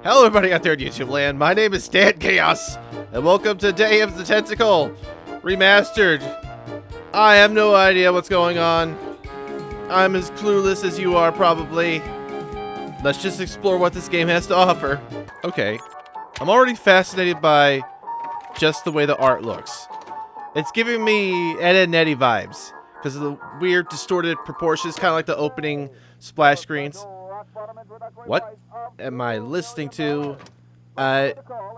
Hello everybody out there in YouTube land, my name is Stan Chaos, and welcome to Day of the Tentacle Remastered. I have no idea what's going on. I'm as clueless as you are probably. Let's just explore what this game has to offer. Okay, I'm already fascinated by just the way the art looks. It's giving me Ed and Eddie vibes because of the weird distorted proportions, kind of like the opening splash screens. What am I listening to? Would I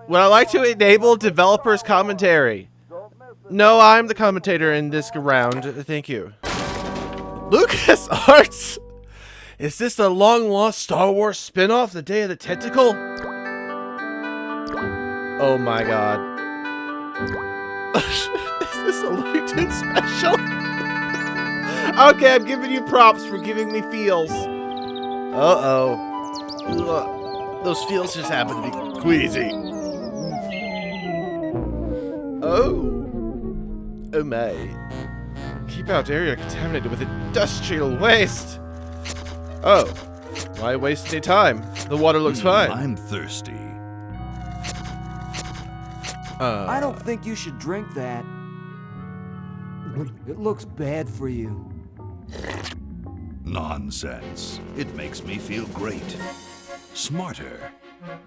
like to enable developers commentary? No, I'm the commentator in this round. Thank you. Lucas Arts? Is this the long-lost Star Wars spin-off, The Day of the Tentacle? Oh my god. Is this a Looney Tunes special? Okay, I'm giving you props for giving me feels. Uh-oh. Those feels just happen to be queasy. Oh my. Keep out area contaminated with industrial waste. Oh, why waste any time? The water looks fine. I'm thirsty. I don't think you should drink that. It looks bad for you. Nonsense. It makes me feel great. Smarter.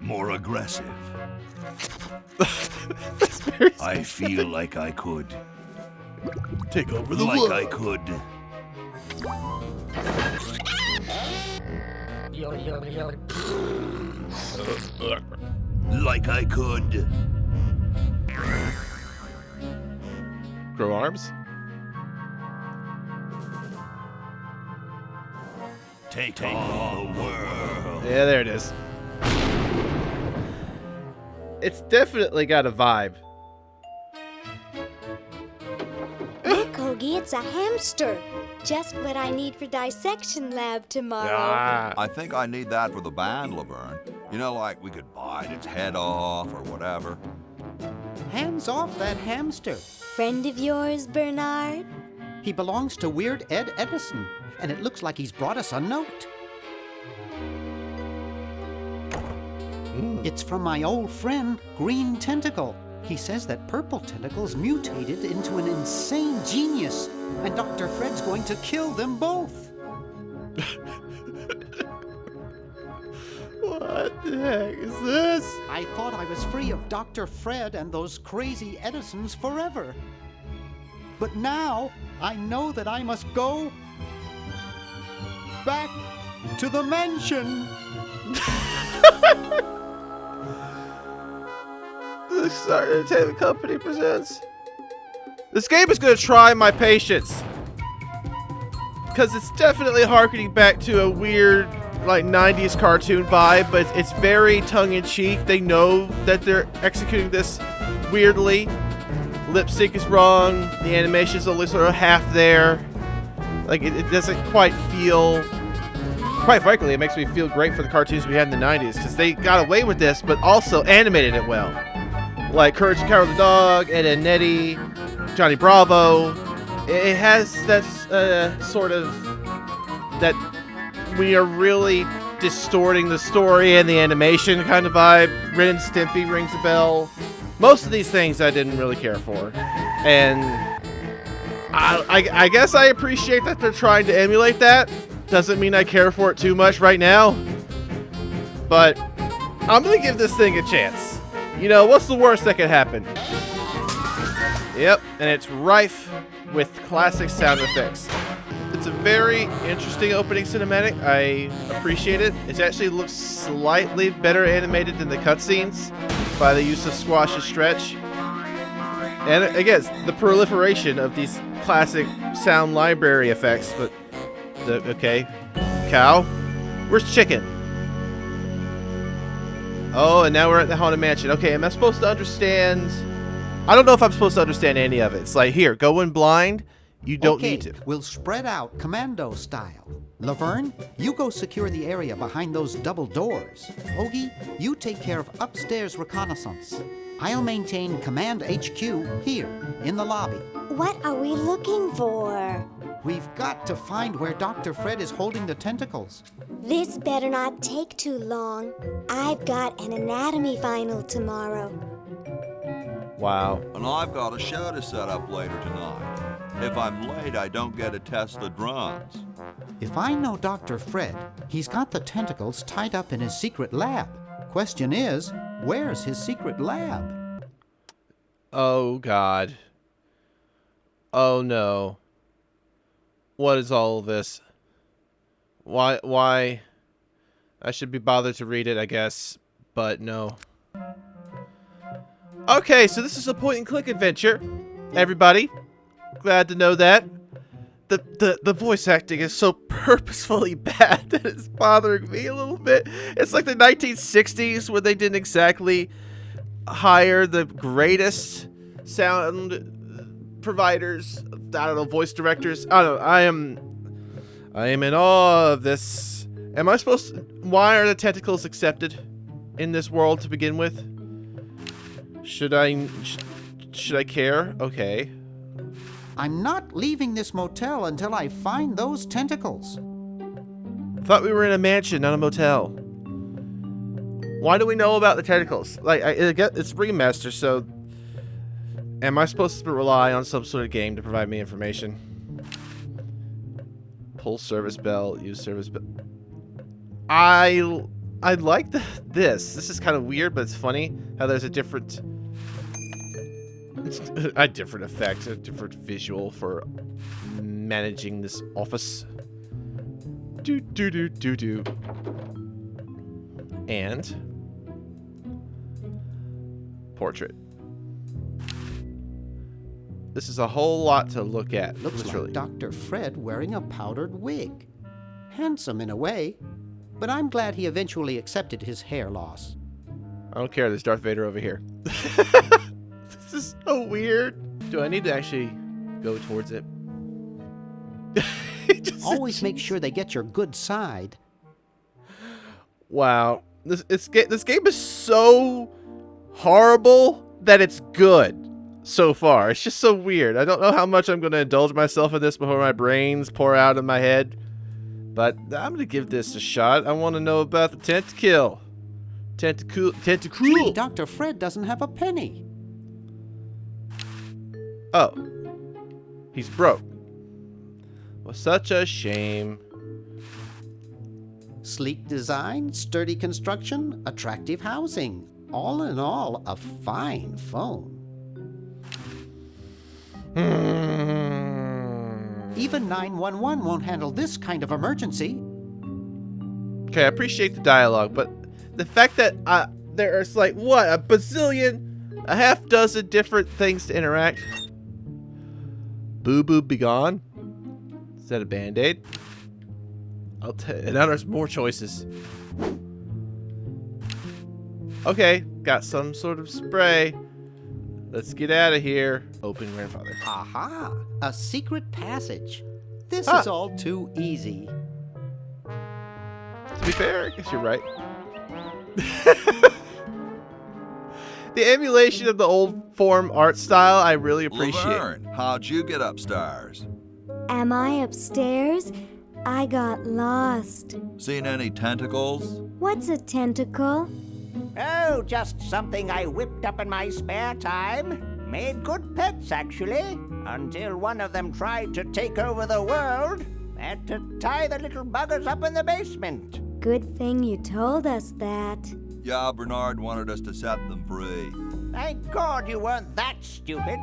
More aggressive. I feel like I could. Take over the world. world. Like I could. Like I could. Grow arms? Take all the world. Yeah, there it is. It's definitely got a vibe. Look, Kogi, it's a hamster. Just what I need for dissection lab tomorrow. Ah. I think I need that for the band, Laverne. You know, like we could bite its head off or whatever. Hands off that hamster. Friend of yours, Bernard? He belongs to Weird Ed Edison, and it looks like he's brought us a note. It's from my old friend, Green Tentacle. He says that Purple Tentacle's mutated into an insane genius, and Dr. Fred's going to kill them both. What the heck is this? I thought I was free of Dr. Fred and those crazy Edisons forever. But now, I know that I must go back to the mansion. The Star Entertainment Company presents. This game is going to try my patience. Because it's definitely harkening back to a weird, like, 90s cartoon vibe, but it's very tongue-in-cheek. They know that they're executing this weirdly. Lip sync is wrong. The animation is only sort of half there. Like, it doesn't quite feel... Quite frankly, it makes me feel great for the cartoons we had in the 90s, because they got away with this, but also animated it well. Like Courage and Carol the Dog, Ed and Eddie, Johnny Bravo. It has that sort of... that we are really distorting the story and the animation kind of vibe. Ren and Stimpy rings a bell. Most of these things I didn't really care for. And I guess I appreciate that they're trying to emulate that. Doesn't mean I care for it too much right now. But I'm going to give this thing a chance. You know, what's the worst that could happen? Yep, and it's rife with classic sound effects. It's a very interesting opening cinematic. I appreciate it. It actually looks slightly better animated than the cutscenes by the use of squash and stretch. And again, it's the proliferation of these classic sound library effects. But, okay. Cow? Where's chicken? Oh, and now we're at the Haunted Mansion. Okay, am I supposed to understand? I don't know if I'm supposed to understand any of it. It's like, here, go in blind. You don't need to. We'll spread out commando style. Laverne, you go secure the area behind those double doors. Ogie, you take care of upstairs reconnaissance. I'll maintain Command HQ here, in the lobby. What are we looking for? We've got to find where Dr. Fred is holding the tentacles. This better not take too long. I've got an anatomy final tomorrow. Wow. And I've got a show to set up later tonight. If I'm late, I don't get to test the drums. If I know Dr. Fred, he's got the tentacles tied up in his secret lab. Question is, where's his secret lab? Oh, God. Oh, no. What is all of this? Why? I should be bothered to read it, I guess, but no. Okay, so this is a point-and-click adventure, everybody. Glad to know that. The voice acting is so purposefully bad that it's bothering me a little bit. It's like the 1960s when they didn't exactly hire the greatest sound providers. I don't know, voice directors. I don't know. I am in awe of this. Am I supposed to? Why are the tentacles accepted in this world to begin with? Should I care? Okay. I'm not leaving this motel until I find those tentacles. Thought we were in a mansion, not a motel. Why do we know about the tentacles? Like, it's remastered, so am I supposed to rely on some sort of game to provide me information? Pull service bell, use service bell. I like this. This is kind of weird, but it's funny how there's a different effect, a different visual for managing this office. Do. And portrait. This is a whole lot to look at. Looks like Dr. Fred wearing a powdered wig. Handsome in a way, but I'm glad he eventually accepted his hair loss. I don't care, there's Darth Vader over here. This is so weird. Do I need to actually go towards it? Always make sure they get your good side. Wow. This game is so horrible that it's good so far. It's just so weird. I don't know how much I'm going to indulge myself in this before my brains pour out of my head. But I'm going to give this a shot. I want to know about the Tentacle. Tentacle. Dr. Fred doesn't have a penny. Oh. He's broke. Well, such a shame. Sleek design, sturdy construction, attractive housing. All in all, a fine phone. Even 911 won't handle this kind of emergency. Okay, I appreciate the dialogue, but the fact that there's like, what, a half dozen different things to interact. Boo Boo Be Gone? Is that a Band-Aid? Now there's more choices. Okay, got some sort of spray. Let's get out of here. Open grandfather. Aha! A secret passage. This is all too easy. To be fair, I guess you're right. The emulation of the old form art style, I really appreciate. Laverne, how'd you get upstairs? Am I upstairs? I got lost. Seen any tentacles? What's a tentacle? Oh, just something I whipped up in my spare time. Made good pets, actually, until one of them tried to take over the world. Had to tie the little buggers up in the basement. Good thing you told us that. Yeah, Bernard wanted us to set them free. Thank God you weren't that stupid.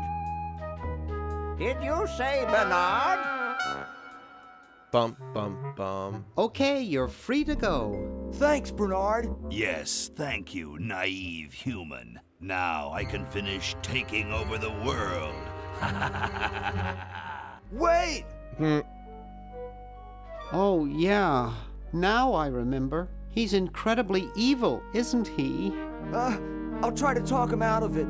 Did you say Bernard? Bum, bum, bum. Okay, you're free to go. Thanks, Bernard. Yes, thank you, naive human. Now I can finish taking over the world. Wait! Oh, yeah. Now I remember. He's incredibly evil, isn't he? I'll try to talk him out of it.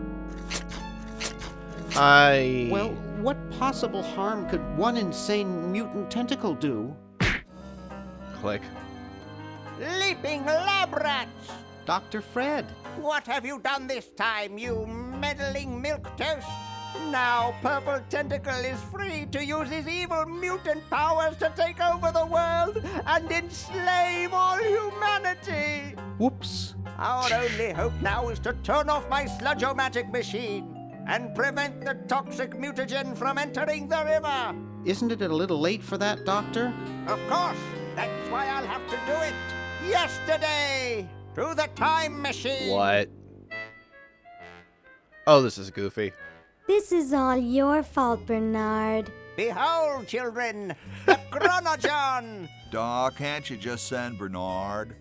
Well, what possible harm could one insane mutant tentacle do? Click. Leaping lab rats! Dr. Fred. What have you done this time, you meddling milquetoast? Now Purple Tentacle is free to use his evil mutant powers to take over the world and enslave all humanity. Whoops. Our only hope now is to turn off my sludge-o-magic machine and prevent the toxic mutagen from entering the river. Isn't it a little late for that, Doctor? Of course, that's why I'll have to do it yesterday through the time machine. What? Oh, this is goofy. This is all your fault, Bernard. Behold, children, the Chronogon. Doc, can't you just send Bernard?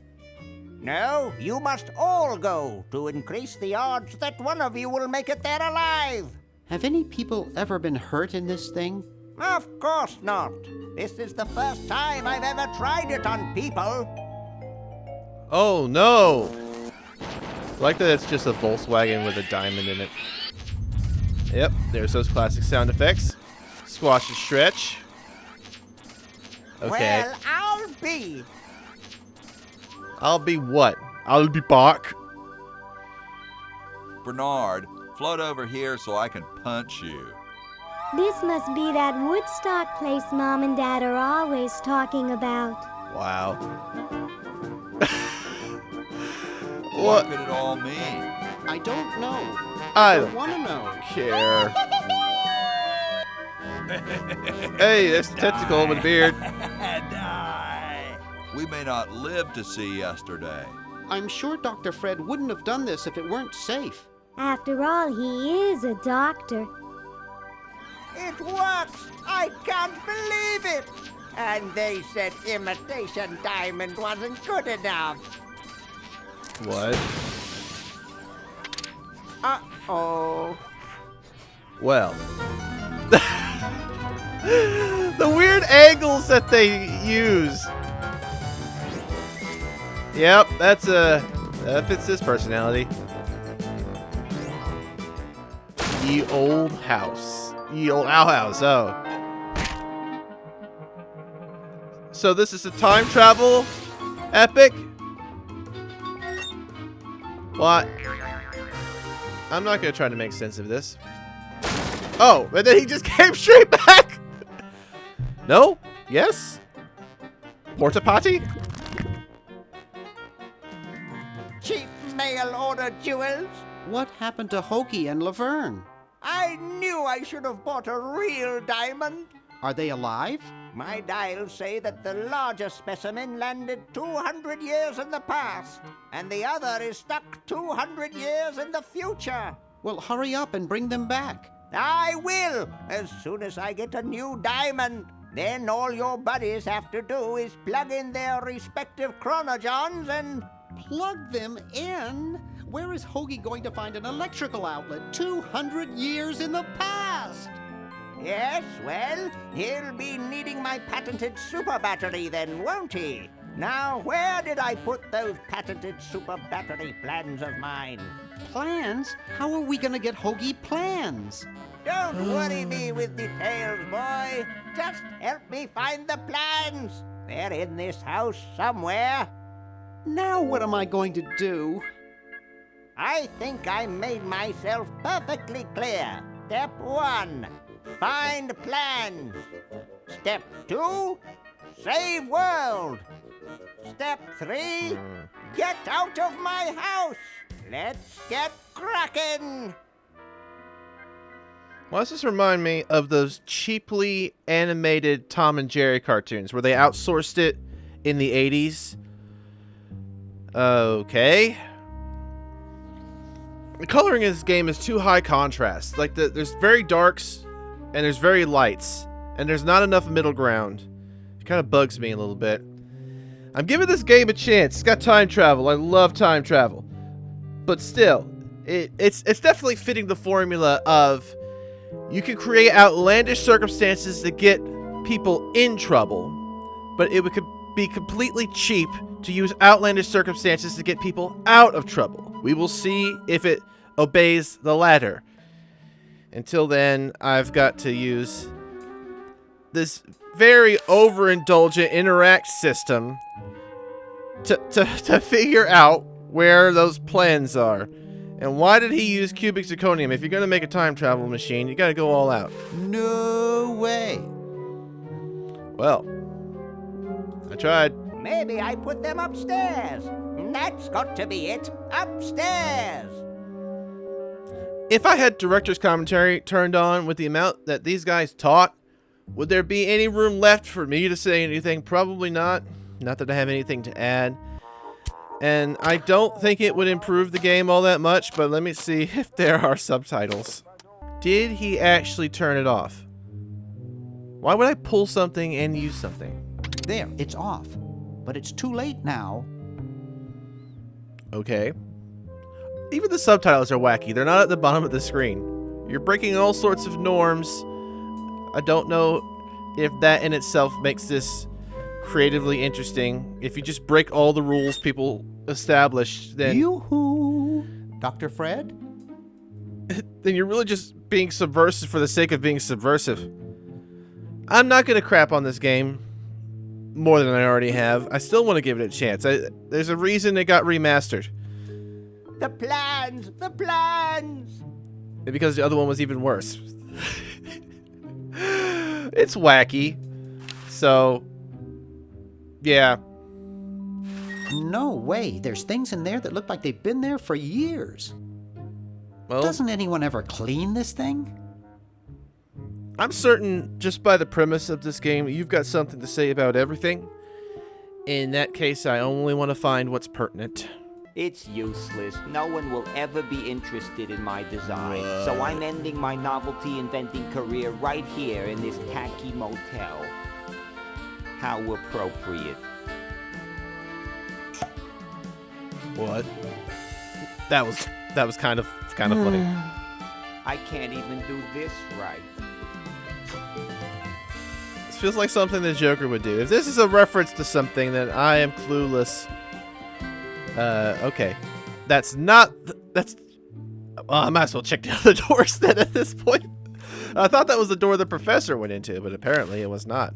No, you must all go to increase the odds that one of you will make it there alive. Have any people ever been hurt in this thing? Of course not. This is the first time I've ever tried it on people. Oh no! I like that it's just a Volkswagen with a diamond in it. Yep, there's those classic sound effects. Squash and stretch. Okay. Well, I'll be. I'll be what? I'll be back. Bernard, float over here so I can punch you. This must be that Woodstock place Mom and Dad are always talking about. Wow. What could it all mean? I don't know. I I don't want to know. care. Hey, there's the Tentacle with a beard. Die. We may not live to see yesterday. I'm sure Dr. Fred wouldn't have done this if it weren't safe. After all, he is a doctor. It works! I can't believe it! And they said imitation diamond wasn't good enough. What? Uh-oh. Well. The weird angles that they use. Yep, that fits this personality. Ye old house. Ye old outhouse, oh. So this is a time travel epic? What? I'm not gonna try to make sense of this. Oh, but then he just came straight back! No? Yes? Porta potty? Cheap mail order jewels. What happened to Hoagie and Laverne? I knew I should have bought a real diamond. Are they alive? My dials say that the larger specimen landed 200 years in the past, and the other is stuck 200 years in the future. Well, hurry up and bring them back. I will, as soon as I get a new diamond. Then all your buddies have to do is plug in their respective chronogons and... Plug them in? Where is Hoagie going to find an electrical outlet 200 years in the past? Yes, well, he'll be needing my patented super battery then, won't he? Now, where did I put those patented super battery plans of mine? Plans? How are we going to get Hoagie plans? Don't worry me with details, boy. Just help me find the plans. They're in this house somewhere. Now what am I going to do? I think I made myself perfectly clear. Step 1, find plans. Step 2, save world. Step 3, get out of my house. Let's get cracking. Why does this remind me of those cheaply animated Tom and Jerry cartoons where they outsourced it in the 80s? Okay. The coloring in this game is too high contrast. Like, there's very darks and there's very lights. And there's not enough middle ground. It kind of bugs me a little bit. I'm giving this game a chance. It's got time travel. I love time travel. But still, it's definitely fitting the formula of you can create outlandish circumstances that get people in trouble, but it would be completely cheap to use outlandish circumstances to get people out of trouble. We will see if it obeys the latter. Until then, I've got to use this very overindulgent interact system to figure out where those plans are. And why did he use cubic zirconium? If you're gonna make a time travel machine, you gotta go all out. No way. Well, I tried. Maybe I put them upstairs. That's got to be it. Upstairs. If I had director's commentary turned on with the amount that these guys talk, would there be any room left for me to say anything? Probably not. Not that I have anything to add. And I don't think it would improve the game all that much, but let me see if there are subtitles. Did he actually turn it off? Why would I pull something and use something? There, it's off. But it's too late now. Okay. Even the subtitles are wacky. They're not at the bottom of the screen. You're breaking all sorts of norms. I don't know if that in itself makes this creatively interesting. If you just break all the rules people establish, then Yoo-hoo! Dr. Fred? then you're really just being subversive for the sake of being subversive. I'm not gonna crap on this game more than I already have. I still want to give it a chance. There's a reason it got remastered. The plans! The plans! Because the other one was even worse. It's wacky. So, yeah. No way. There's things in there that look like they've been there for years. Well, Doesn't anyone ever clean this thing? I'm certain just by the premise of this game, you've got something to say about everything. In that case, I only want to find what's pertinent. It's useless. No one will ever be interested in my design. So I'm ending my novelty inventing career right here in this tacky motel. How appropriate. What? That was kind of funny. I can't even do this right. This feels like something the Joker would do. If this is a reference to something, then I am clueless. Okay. That's not... That's... Well, I might as well check the other doors then at this point. I thought that was the door the professor went into, but apparently it was not.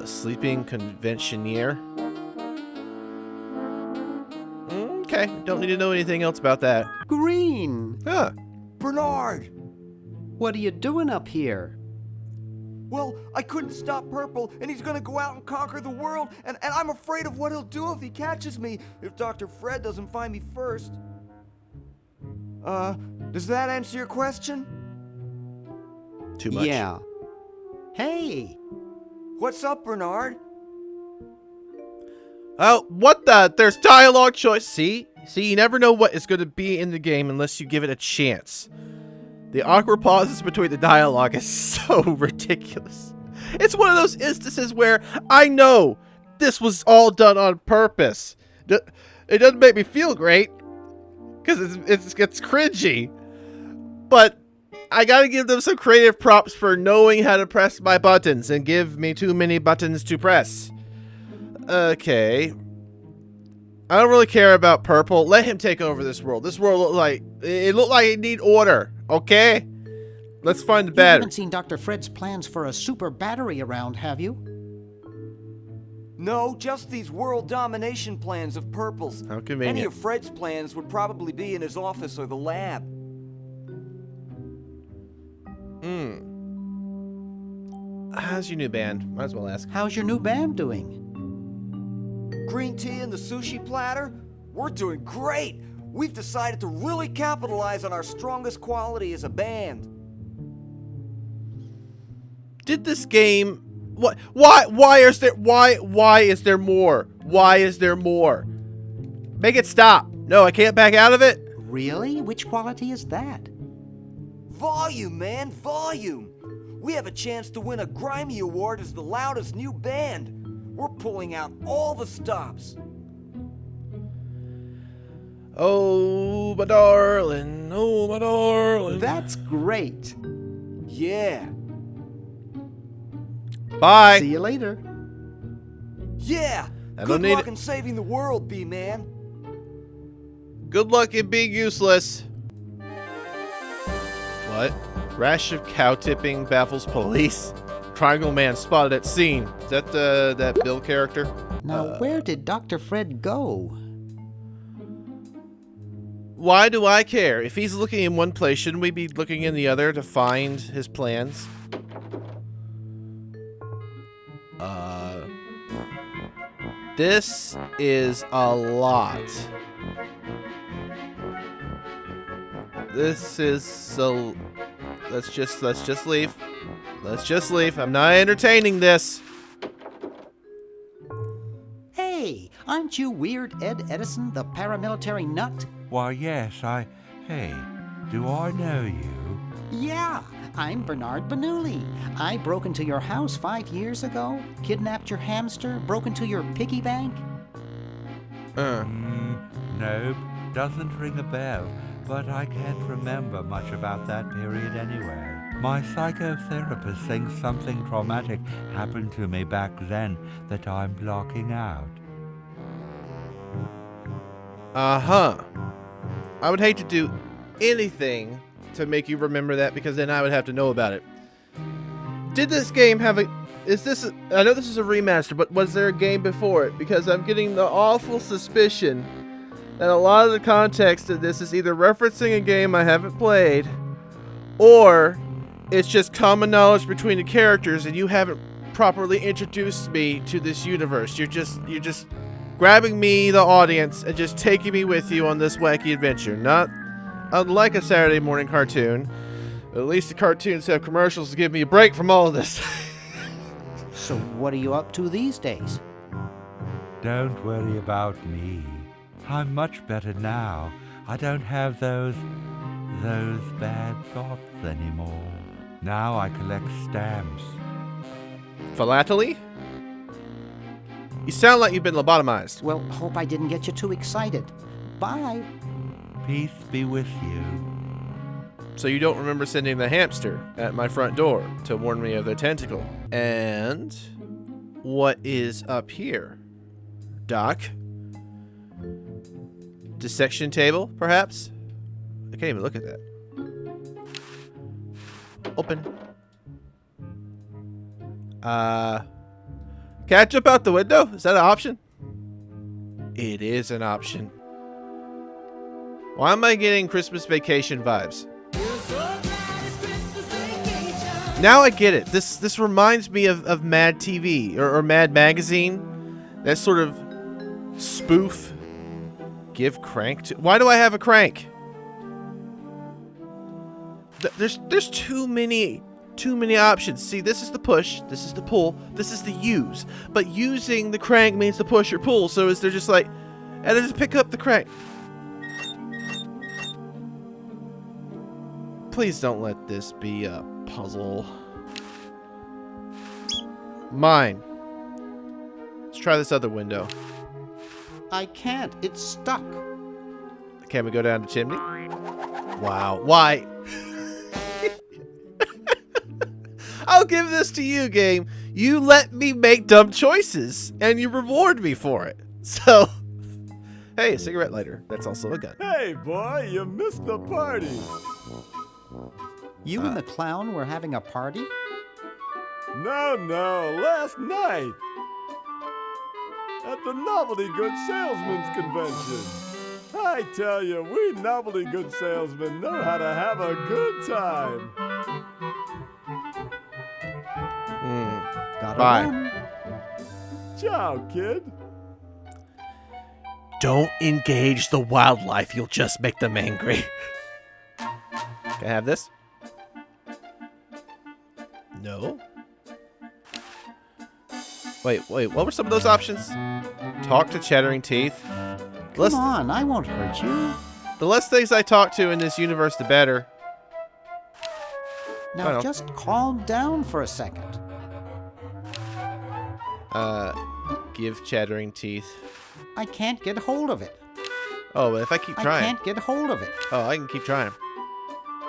Sleeping conventioneer. Okay, don't need to know anything else about that. Green! Huh. Bernard! What are you doing up here? Well, I couldn't stop Purple, and he's gonna go out and conquer the world, and I'm afraid of what he'll do if he catches me, if Dr. Fred doesn't find me first. Does that answer your question? Too much? Yeah. Hey! What's up, Bernard? Oh, what the? There's dialogue choice. See, you never know what is going to be in the game unless you give it a chance. The awkward pauses between the dialogue is so ridiculous. It's one of those instances where I know this was all done on purpose. It doesn't make me feel great because it's cringy, but I gotta give them some creative props for knowing how to press my buttons and give me too many buttons to press. Okay. I don't really care about Purple. Let him take over this world. This world looked like it need order. Okay? Let's find the You battery. haven't seen Dr. Fred's plans for a super battery around, have you? No, just these world domination plans of Purple's. How convenient. Any of Fred's plans would probably be in his office or the lab. How's your new band? Might as well ask. How's your new band doing? Green tea and the sushi platter? We're doing great! We've decided to really capitalize on our strongest quality as a band. Did this game... What? Why is there more? Why is there more? Make it stop. No, I can't back out of it? Really? Which quality is that? Volume, man, volume! We have a chance to win a Grimy Award as the loudest new band. We're pulling out all the stops. Oh, my darling. Oh, my darling. That's great. Yeah. Bye. See you later. Yeah! I don't Good need luck it. in saving the world, B-Man. Good luck in being useless. What? Rash of cow tipping baffles police. Triangle Man spotted at scene. Is that that Bill character? Now, where did Dr. Fred go? Why do I care? If he's looking in one place, shouldn't we be looking in the other to find his plans? This is a lot. This is so... Let's just leave. Let's just leave. I'm not entertaining this. Hey, aren't you Weird Ed Edison, the paramilitary nut? Why, yes, Hey, do I know you? Yeah, I'm Bernard Bernoulli. I broke into your house 5 years ago, kidnapped your hamster, broke into your piggy bank. Nope, doesn't ring a bell, but I can't remember much about that period anyway. My psychotherapist thinks something traumatic happened to me back then that I'm blocking out. Uh-huh. I would hate to do anything to make you remember that, because then I would have to know about it. Did this game have a... I know this is a remaster, but was there a game before it? Because I'm getting the awful suspicion that a lot of the context of this is either referencing a game I haven't played, or it's just common knowledge between the characters and you haven't properly introduced me to this universe. You're just grabbing me, the audience, and just taking me with you on this wacky adventure. Not unlike a Saturday morning cartoon. At least the cartoons have commercials to give me a break from all of this. So what are you up to these days? Don't worry about me. I'm much better now. I don't have those bad thoughts anymore. Now I collect stamps. Philately? You sound like you've been lobotomized. Well, hope I didn't get you too excited. Bye. Peace be with you. So you don't remember sending the hamster at my front door to warn me of the tentacle. And what is up here? Doc? Dissection table, perhaps? I can't even look at that. Open. Can I jump out the window? Is that an option? It is an option. Why am I getting Christmas Vacation vibes? Now I get it. This reminds me of Mad TV or Mad Magazine. That sort of spoof. Give crank to... Why do I have a crank? There's too many options. See, this is the push, this is the pull, this is the use. But using the crank means to push or pull. So is there just like... And I just pick up the crank. Please don't let this be a puzzle. Mine. Let's try this other window. I can't. It's stuck. Can we go down the chimney? Wow. Why? I'll give this to you, game. You let me make dumb choices, and you reward me for it. So, hey, a cigarette lighter. That's also a gun. Hey, boy, you missed the party. You and the clown were having a party? No, last night. At the Novelty Good Salesmen's Convention. I tell you, we novelty good salesmen know how to have a good time. Gotta Bye. run. Ciao, kid. Don't engage the wildlife. You'll just make them angry. Can I have this? No. Wait. What were some of those options? Talk to chattering teeth. Come on, I won't hurt you. The less things I talk to in this universe, the better. Now just calm down for a second. Give chattering teeth. I can't get hold of it. Oh, but if I keep trying. I can't get hold of it. Oh, I can keep trying.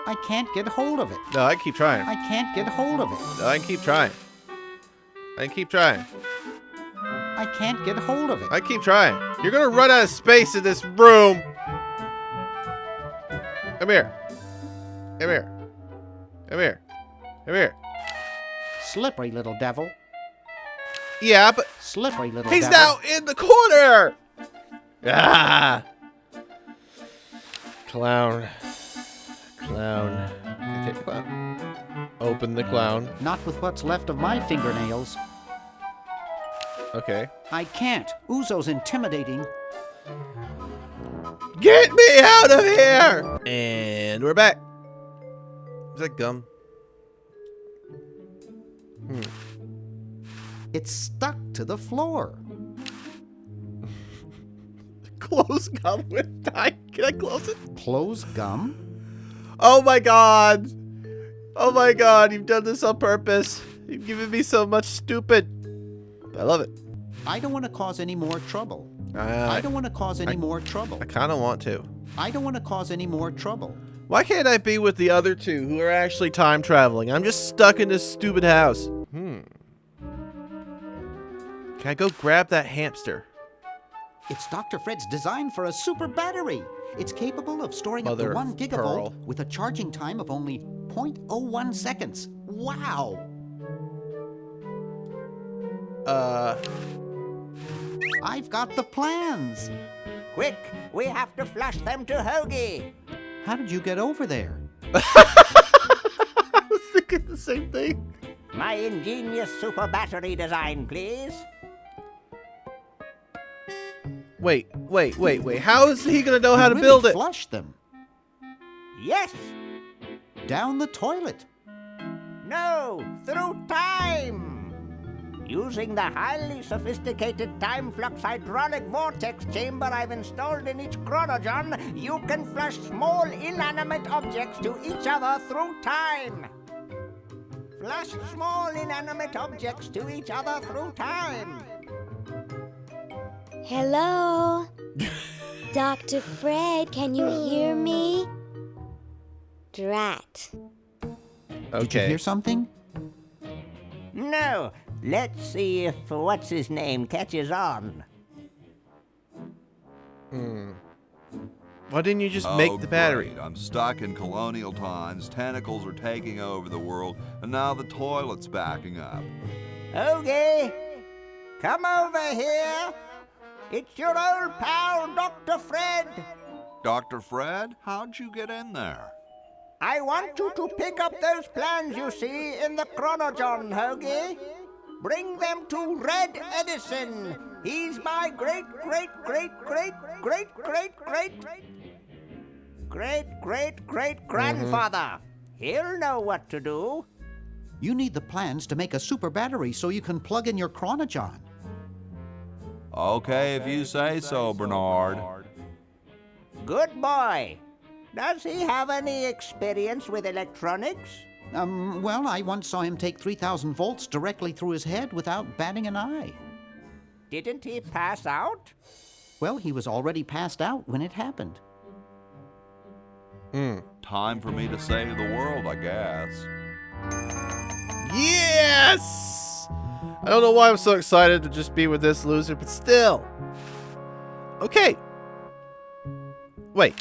I can't get hold of it. No, I can keep trying. I can't get hold of it. No, I can keep trying. I can keep trying. I can't get hold of it. I keep trying. You're gonna run out of space in this room. Come here. Come here. Come here. Come here. Slippery little devil. Yeah, but Slippery little he's devil. now in the corner! Ah! Clown. Clown. Can I take the clown? Open the clown. Not with what's left of my fingernails. Okay. I can't. Uzo's intimidating. Get me out of here! And we're back. Is that gum? It's stuck to the floor. Close gum with time. Can I close it? Close gum? Oh my god. Oh my god, you've done this on purpose. You've given me so much stupid. I love it. I don't want to cause any more trouble. I don't want to cause any more trouble. I kind of want to. I don't want to cause any more trouble. Why can't I be with the other two who are actually time traveling? I'm just stuck in this stupid house. Can I go grab that hamster? It's Dr. Fred's design for a super battery. It's capable of storing up to Mother 1 of gigavolt pearl. with a charging time of only 0.01 seconds. Wow! I've got the plans. Quick, we have to flush them to Hoagie. How did you get over there? I was thinking the same thing. My ingenious super battery design, please. Wait. How is he gonna know how to You build really it? Flush them. Yes. Down the toilet. No, through time. Using the highly sophisticated time flux hydraulic vortex chamber I've installed in each chronogon, you can flush small inanimate objects to each other through time. Flush small inanimate objects to each other through time. Hello? Dr. Fred, can you hear me? Drat. Did you hear something? No, let's see if what's his name catches on. Why didn't you just make the battery? Great. I'm stuck in colonial times, tentacles are taking over the world, and now the toilet's backing up. Hoagie, come over here. It's your old pal, Dr. Fred. Dr. Fred, how'd you get in there? I want you to pick up those plans you see in the chronogon, Hoagie. Bring them to Red Edison. He's my great-great-great-great-great-great-great-great-grandfather. He'll know what to do. You need the plans to make a super battery so you can plug in your chronogon. Okay, if you say so, Bernard. Good boy. Does he have any experience with electronics? Well, I once saw him take 3,000 volts directly through his head without batting an eye. Didn't he pass out? Well, he was already passed out when it happened. Time for me to save the world, I guess. Yes! I don't know why I'm so excited to just be with this loser, but still. Okay. Wait.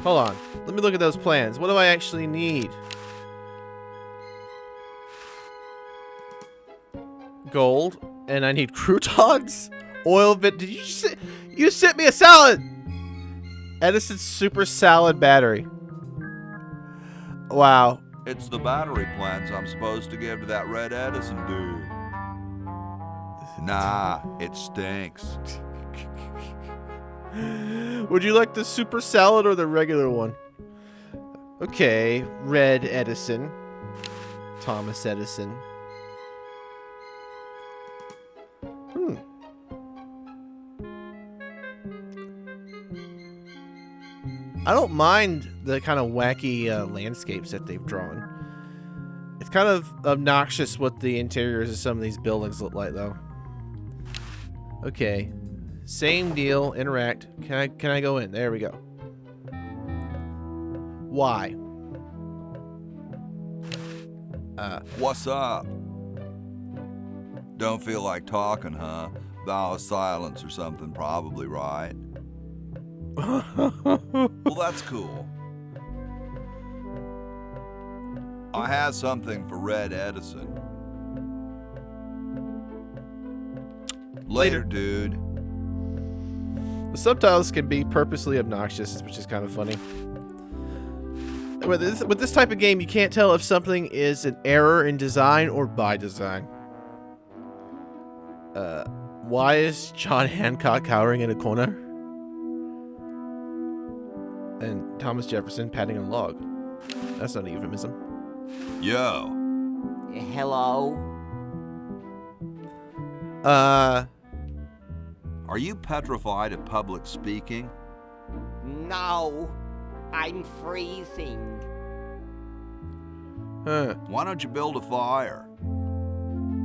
Hold on. Let me look at those plans. What do I actually need? Gold. And I need croutons? Oil bit. Did you just you sent me a salad! Edison's super salad battery. Wow. It's the battery plans I'm supposed to give to that Red Edison dude. Nah, it stinks. Would you like the super salad or the regular one? Okay, Red Edison. Thomas Edison. I don't mind the kind of wacky landscapes that they've drawn. It's kind of obnoxious what the interiors of some of these buildings look like, though. Okay. Same deal. Interact. Can I go in? There we go. Why? What's up? Don't feel like talking, huh? Vow of silence or something, probably, right? Well, that's cool. I have something for Red Edison. Later, dude. The subtitles can be purposely obnoxious, which is kind of funny. With this type of game, you can't tell if something is an error in design or by design. Why is John Hancock cowering in a corner? And Thomas Jefferson patting a log. That's not a euphemism. Yo. Hello? Are you petrified of public speaking? No, I'm freezing. Huh. Why don't you build a fire?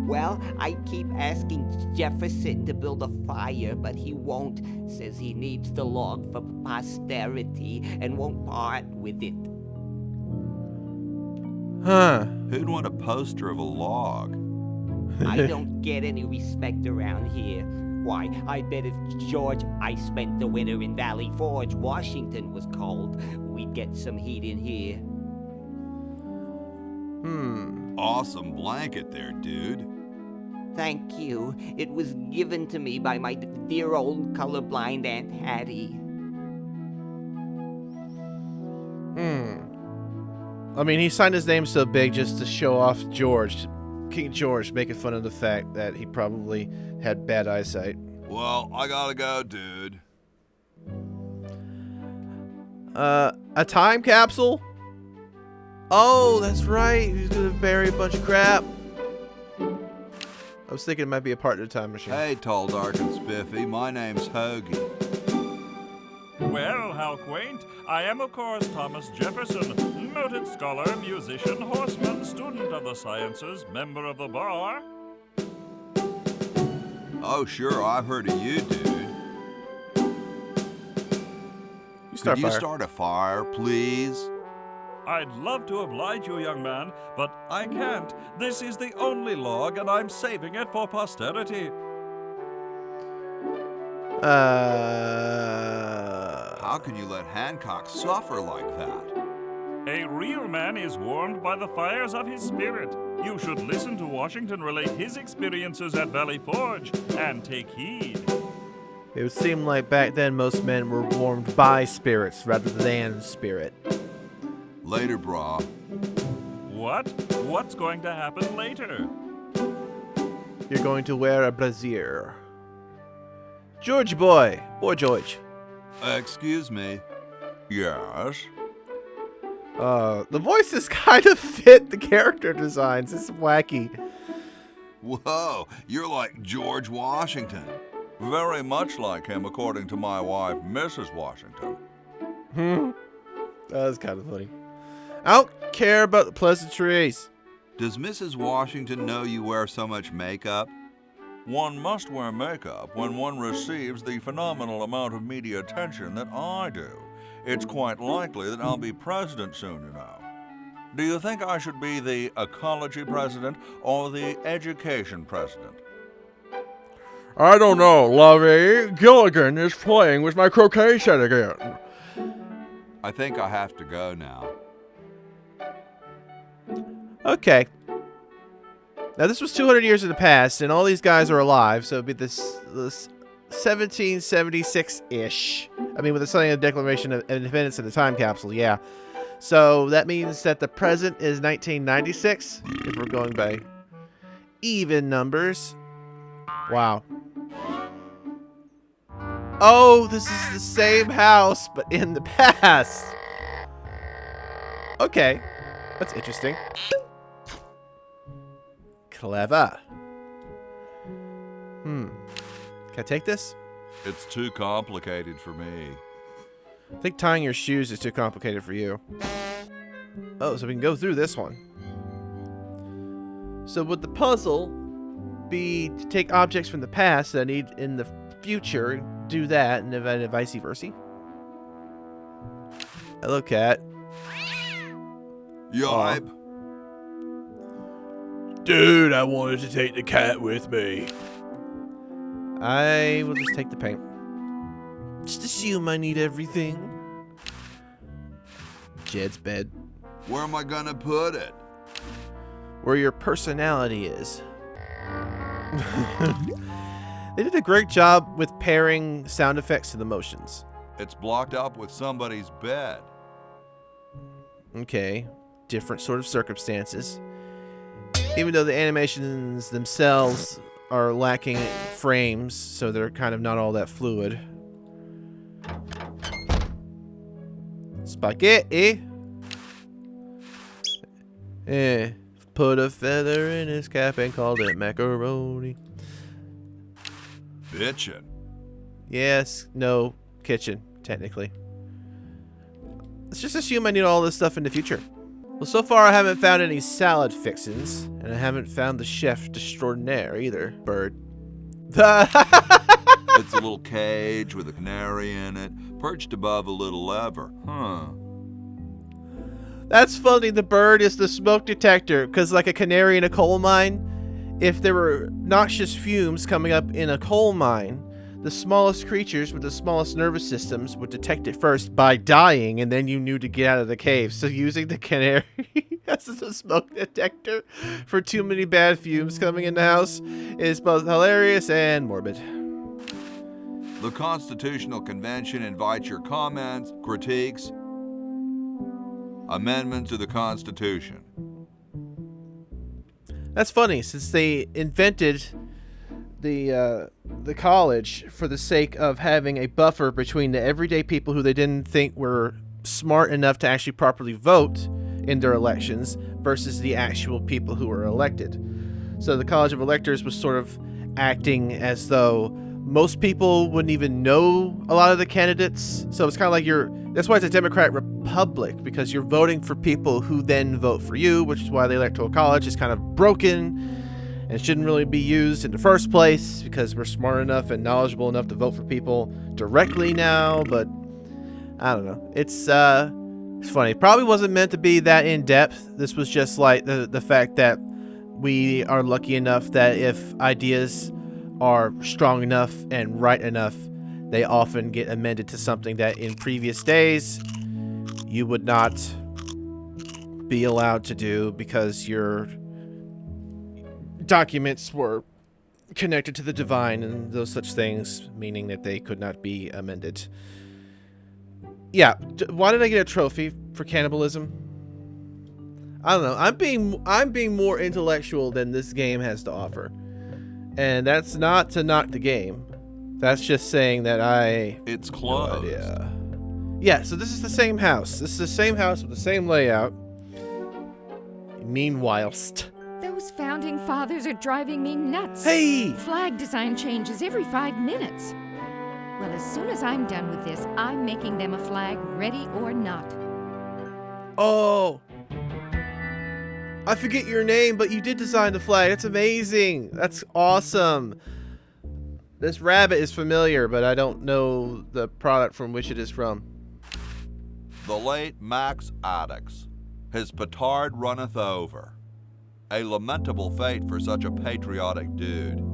Well, I keep asking Jefferson to build a fire, but he won't. Says he needs the log for posterity and won't part with it. Huh. Who'd want a poster of a log? I don't get any respect around here. Why, I bet if George I spent the winter in Valley Forge, Washington was cold, we'd get some heat in here. Awesome blanket there, dude. Thank you. It was given to me by my dear old colorblind Aunt Hattie. I mean, he signed his name so big just to show off George, King George, making fun of the fact that he probably had bad eyesight. Well, I gotta go, dude. A time capsule? Oh, that's right. He's gonna bury a bunch of crap. I was thinking it might be a part of the time machine. Hey, tall, dark, and spiffy. My name's Hoagie. Well, how quaint. I am, of course, Thomas Jefferson, noted scholar, musician, horseman, student of the sciences, member of the bar. Oh, sure, I've heard of you, dude. Could you start a fire, please? I'd love to oblige you, young man, but I can't. This is the only log, and I'm saving it for posterity. How can you let Hancock suffer like that? A real man is warmed by the fires of his spirit. You should listen to Washington relate his experiences at Valley Forge and take heed. It would seem like back then most men were warmed by spirits rather than spirit. Later, brah. What? What's going to happen later? You're going to wear a brassiere. George boy. Boy George. Excuse me. Yes? The voices kind of fit the character designs. It's wacky. Whoa, you're like George Washington. Very much like him, according to my wife, Mrs. Washington. That's kind of funny. I don't care about the pleasantries. Does Mrs. Washington know you wear so much makeup? One must wear makeup when one receives the phenomenal amount of media attention that I do. It's quite likely that I'll be president soon, you know. Do you think I should be the ecology president or the education president? I don't know, Lovey. Gilligan is playing with my croquet set again. I think I have to go now. Okay. Now, this was 200 years in the past, and all these guys are alive, so it'd be this 1776-ish. I mean, with the signing of the Declaration of Independence in the time capsule, yeah. So that means that the present is 1996, if we're going by even numbers. Wow. Oh, this is the same house, but in the past. Okay. That's interesting. Clever. Can I take this? It's too complicated for me. I think tying your shoes is too complicated for you. Oh, so we can go through this one. So would the puzzle be to take objects from the past that I need in the future, do that, and then vice versa? Hello, cat. Yipe. Dude, I wanted to take the cat with me. I will just take the paint. Just assume I need everything. Jed's bed. Where am I gonna put it? Where your personality is. They did a great job with pairing sound effects to the motions. It's blocked up with somebody's bed. Okay, different sort of circumstances. Even though the animations themselves are lacking frames, so they're kind of not all that fluid. Spaghetti. Put a feather in his cap and called it macaroni. Bitchin'. Yes, no, kitchen, technically. Let's just assume I need all this stuff in the future. Well, so far I haven't found any salad fixins, and I haven't found the chef extraordinaire either. Bird. It's a little cage with a canary in it, perched above a little lever. Huh. That's funny. The bird is the smoke detector, because like a canary in a coal mine, if there were noxious fumes coming up in a coal mine, the smallest creatures with the smallest nervous systems would detect it first by dying, and then you knew to get out of the cave. So using the canary as a smoke detector for too many bad fumes coming in the house is both hilarious and morbid. The Constitutional Convention invites your comments, critiques, amendments to the Constitution. That's funny, since they invented the college for the sake of having a buffer between the everyday people who they didn't think were smart enough to actually properly vote in their elections versus the actual people who were elected. So the College of Electors was sort of acting as though most people wouldn't even know a lot of the candidates. So it's kind of like that's why it's a Democrat republic, because you're voting for people who then vote for you, which is why the Electoral College is kind of broken and shouldn't really be used in the first place, because we're smart enough and knowledgeable enough to vote for people directly now. But I don't know. It's funny. It probably wasn't meant to be that in depth. This was just like the fact that we are lucky enough that if ideas are strong enough and right enough, they often get amended to something that in previous days you would not be allowed to do because your documents were connected to the divine and those such things, meaning that they could not be amended. Yeah, why did I get a trophy for cannibalism? I don't know. I'm being more intellectual than this game has to offer. And that's not to knock the game. That's just saying that It's closed. No idea. Yeah, so this is the same house. This is the same house with the same layout. Meanwhilest. Those founding fathers are driving me nuts. Hey! Flag design changes every 5 minutes. Well, as soon as I'm done with this, I'm making them a flag, ready or not. Oh! I forget your name, but you did design the flag. That's amazing. That's awesome. This rabbit is familiar, but I don't know the product from which it is from. The late Max Addix. His petard runneth over. A lamentable fate for such a patriotic dude.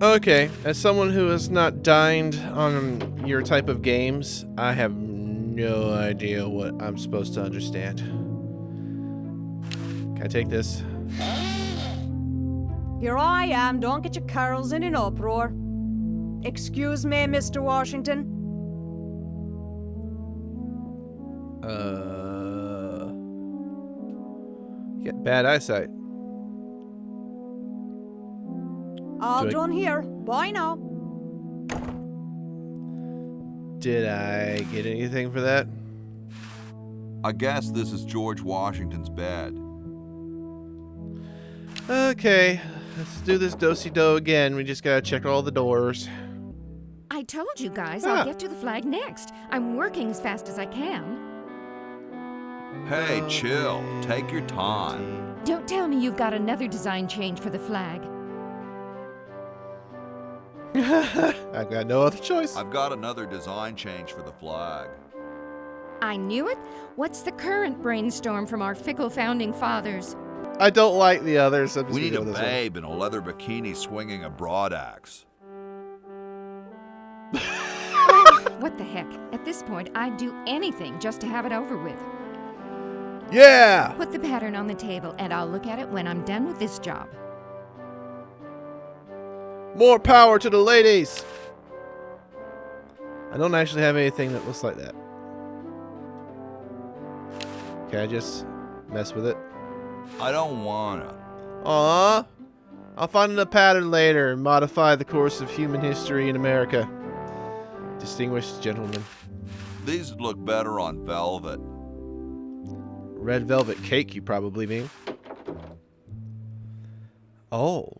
Okay, as someone who has not dined on your type of games, I have no idea what I'm supposed to understand. Can I take this? Here I am, don't get your carols in an uproar. Excuse me, Mr. Washington. You got bad eyesight. All done here. Bye now. Did I get anything for that? I guess this is George Washington's bed. Okay, let's do this do-si-do again. We just gotta check all the doors. I told you guys I'll get to the flag next. I'm working as fast as I can. Hey, chill. Take your time. Don't tell me you've got another design change for the flag. I've got no other choice. I've got another design change for the flag. I knew it. What's the current brainstorm from our fickle founding fathers? I don't like the others. We need a babe in a leather bikini swinging a broadaxe. What the heck? At this point, I'd do anything just to have it over with. Yeah! Put the pattern on the table, and I'll look at it when I'm done with this job. More power to the ladies. I don't actually have anything that looks like that. Can I just mess with it? I don't wanna. Aww. I'll find a pattern later and modify the course of human history in America. Distinguished gentlemen. These would look better on velvet. Red velvet cake, you probably mean. Oh.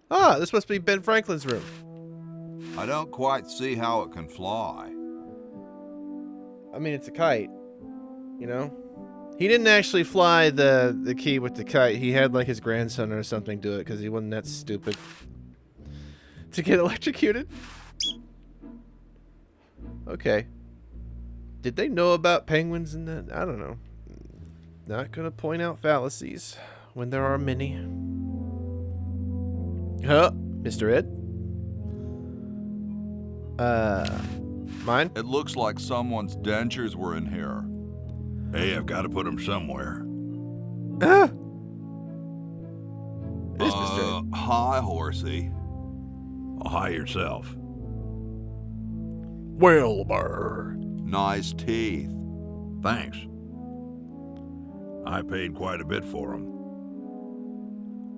Ah, this must be Ben Franklin's room. I don't quite see how it can fly. I mean, it's a kite. You know? He didn't actually fly the key with the kite. He had like his grandson or something do it because he wasn't that stupid to get electrocuted. Okay. Did they know about penguins and that? I don't know. Not gonna point out fallacies when there are many. Huh? Mr. Ed? Mine? It looks like someone's dentures were in here. Hey, I've got to put them somewhere. It is Mr. Ed. Hi, horsey. Oh, hi yourself. Wilbur. Nice teeth. Thanks. I paid quite a bit for them.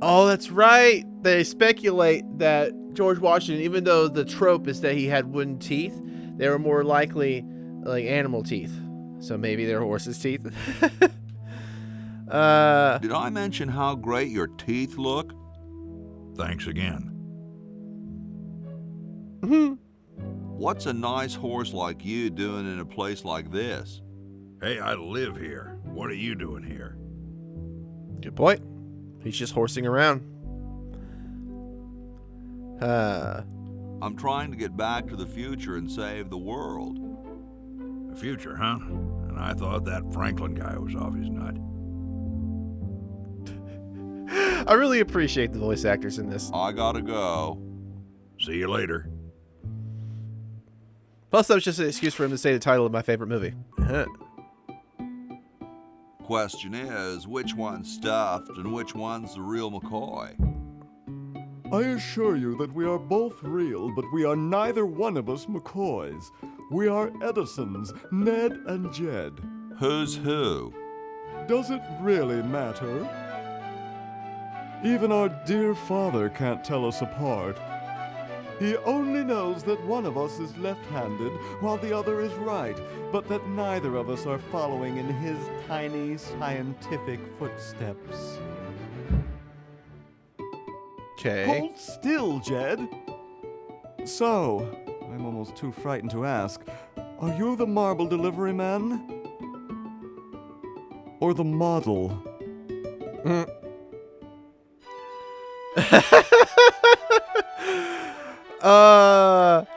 Oh, that's right. They speculate that George Washington, even though the trope is that he had wooden teeth, they were more likely like animal teeth. So maybe they're horse's teeth. Did I mention how great your teeth look? Thanks again. What's a nice horse like you doing in a place like this? Hey, I live here. What are you doing here? Good point. He's just horsing around. I'm trying to get back to the future and save the world. The future, huh? And I thought that Franklin guy was off his nut. I really appreciate the voice actors in this. I gotta go. See you later. Plus, that was just an excuse for him to say the title of my favorite movie. Question is, which one's stuffed and which one's the real McCoy? I assure you that we are both real, but we are neither one of us McCoys. We are Edisons, Ned and Jed. Who's who? Does it really matter? Even our dear father can't tell us apart. He only knows that one of us is left-handed while the other is right, but that neither of us are following in his tiny scientific footsteps. Okay. Hold still, Jed. So, I'm almost too frightened to ask, are you the marble delivery man? Or the model?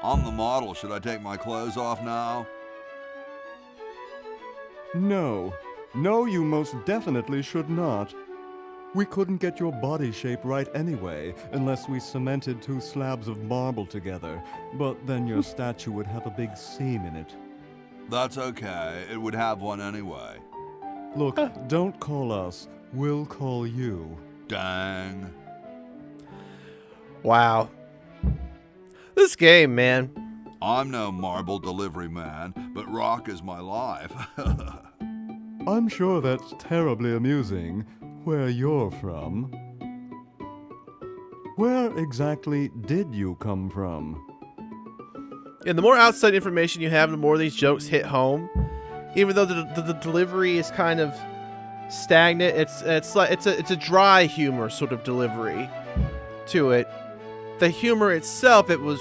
I'm the model. Should I take my clothes off now? No. No, you most definitely should not. We couldn't get your body shape right anyway, unless we cemented 2 slabs of marble together. But then your statue would have a big seam in it. That's okay. It would have one anyway. Look, don't call us. We'll call you. Dang. Wow. This game, man. I'm no marble delivery man, but rock is my life. I'm sure that's terribly amusing. Where you're from. Where exactly did you come from? And the more outside information you have, the more these jokes hit home. Even though the delivery is kind of stagnant, it's a dry humor sort of delivery to it. The humor itself, if it was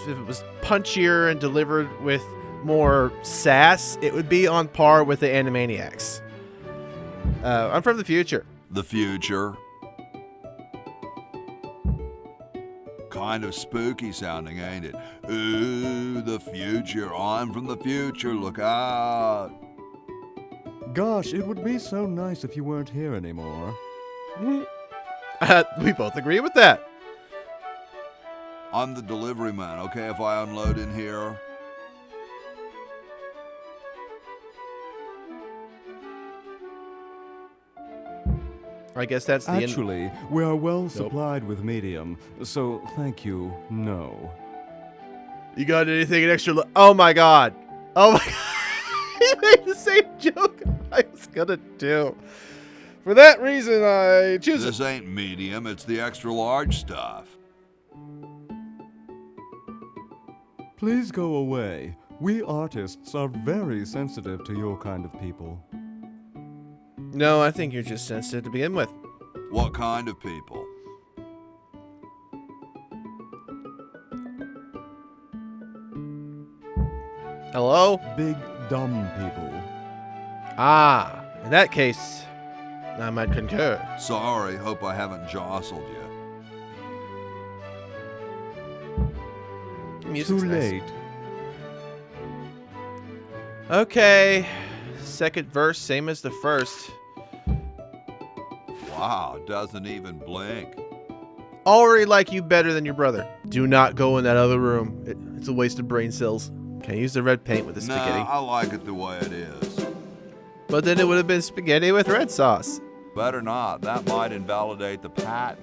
punchier and delivered with more sass, it would be on par with the Animaniacs. I'm from the future. The future. Kind of spooky sounding, ain't it? Ooh, the future. I'm from the future. Look out. Gosh, it would be so nice if you weren't here anymore. We both agree with that. I'm the delivery man, okay, if I unload in here? I guess that's the end. Actually, we are well supplied with medium, so thank you, no. You got anything in extra? Oh my god! Oh my god! He made the same joke I was gonna do. For that reason, I choose This ain't medium, it's the extra large stuff. Please go away. We artists are very sensitive to your kind of people. No, I think you're just sensitive to begin with. What kind of people? Hello? Big, dumb people. Ah, in that case, I might concur. Sorry, hope I haven't jostled you. Music's Too nice. late. Okay. Second verse, same as the first. Wow, doesn't even blink. Already like you better than your brother. Do not go in that other room. It's a waste of brain cells. Can I use the red paint with the spaghetti? Nah, I like it the way it is. But then it would have been spaghetti with red sauce. Better not. That might invalidate the patent.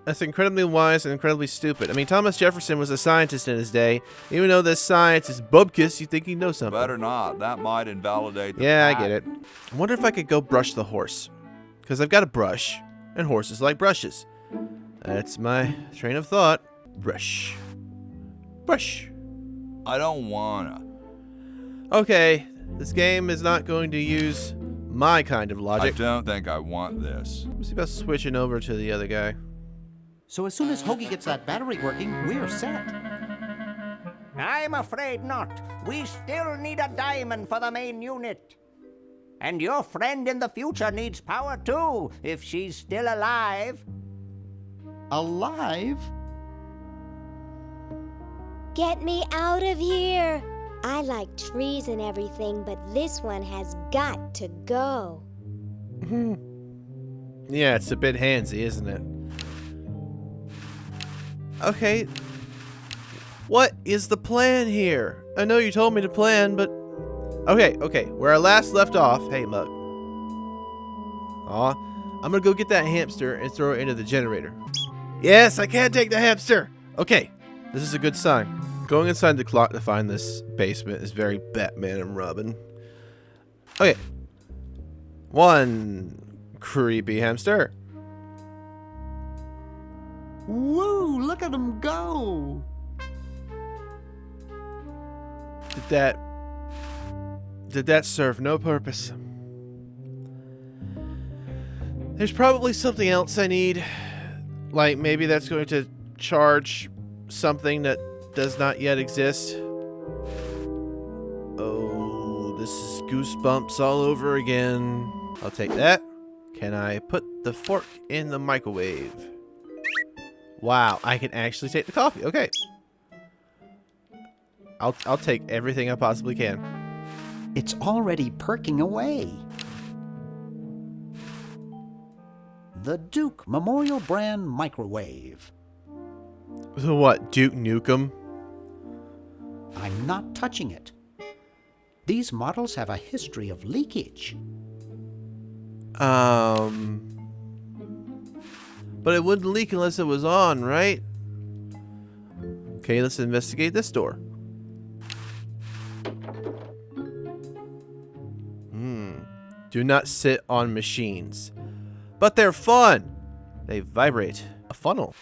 That's incredibly wise and incredibly stupid. I mean, Thomas Jefferson was a scientist in his day. Even though this science is bubkiss, you think he knows something. Better not. That might invalidate the Yeah, I patent. get it. I wonder if I could go brush the horse. Because I've got a brush, and horses like brushes. That's my train of thought. Brush. Brush. I don't wanna. Okay, this game is not going to use my kind of I logic. don't think I want this. Let's see about switching over to the other guy. So as soon as Hoagie gets that battery working, we're set. I'm afraid not. We still need a diamond for the main unit. And your friend in the future needs power too, if she's still alive. Alive? Get me out of here. I like trees and everything, but this one has got to go. Yeah, it's a bit handsy, isn't it? Okay. What is the plan here? I know you told me to plan, but... Okay. Where I last left off... Hey, Mug. Aw. I'm gonna go get that hamster and throw it into the generator. Yes, I can take the hamster! Okay. This is a good sign. Going inside the clock to find this basement is very Batman and Robin. Okay. One creepy hamster. Woo, look at him go! Did that serve no purpose? There's probably something else I need. Like maybe that's going to charge something that does not yet exist. Oh, this is goosebumps all over again. I'll take that. Can I put the fork in the microwave? Wow, I can actually take the coffee. Okay. I'll take everything I possibly can. It's already perking away. The Duke Memorial Brand Microwave. So what, Duke Nukem? I'm not touching it. These models have a history of leakage. But it wouldn't leak unless it was on, right? Okay, let's investigate this door. Do not sit on machines. But they're fun! They vibrate. A funnel.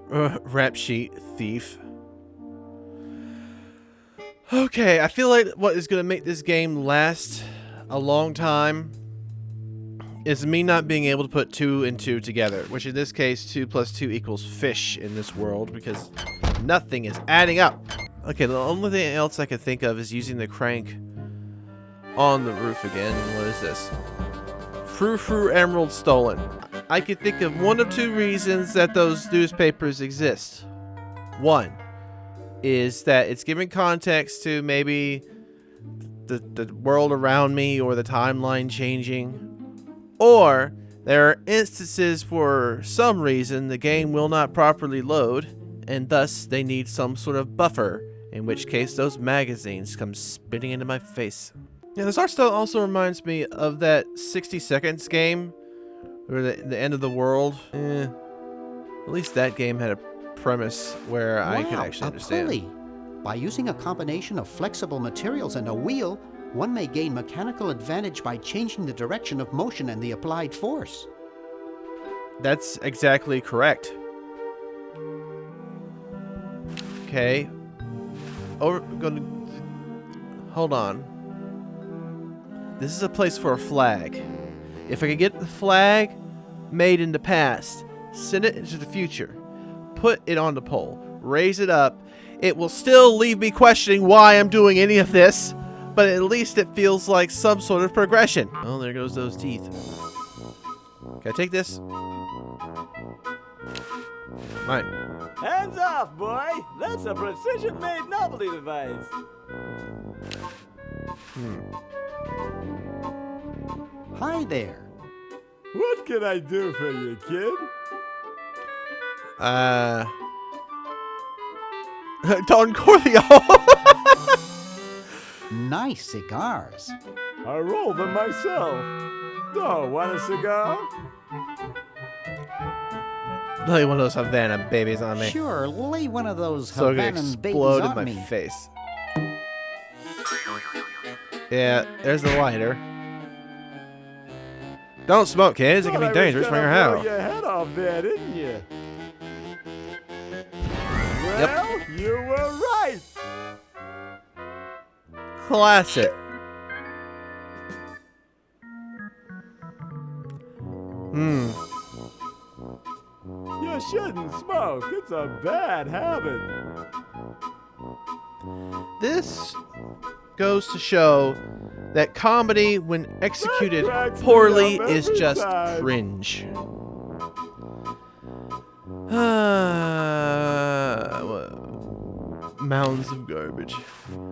Rap sheet thief. Okay, I feel like what is going to make this game last a long time is me not being able to put 2 and 2 together, which in this case 2 plus 2 equals fish in this world because nothing is adding up. Okay, the only thing else I could think of is using the crank on the roof again. What is this? Frou emerald stolen. I could think of one of 2 reasons that those newspapers exist. One is that it's giving context to maybe the world around me or the timeline changing. Or there are instances for some reason the game will not properly load and thus they need some sort of buffer In which case, those magazines come spitting into my face. Yeah, this art style also reminds me of that 60 Seconds game, or the end of the world. At least that game had a premise where I could actually understand. Pulley. By using a combination of flexible materials and a wheel, one may gain mechanical advantage by changing the direction of motion and the applied force. That's exactly correct. Okay. Hold on. This is a place for a flag. If I could get the flag made in the past, send it into the future, put it on the pole, raise it up, it will still leave me questioning why I'm doing any of this, but at least it feels like some sort of progression. Oh, there goes those teeth. Can I take this? Mine. Hands off, boy! That's a precision-made novelty device. Hi there. What can I do for you, kid? Don Corleo. Nice cigars. I roll them myself. Oh, want a cigar? Lay one of those Havana babies on me. Sure, lay one of those So it Havana can babies explode in on my me. face. Yeah, there's the lighter. Don't smoke, kids. It can be dangerous when you're Blow out. your head off there, didn't you? Well, you were right. Classic. You shouldn't smoke. It's a bad habit. This goes to show that comedy, when executed cracks me poorly, up is every just time. cringe. Mounds of garbage.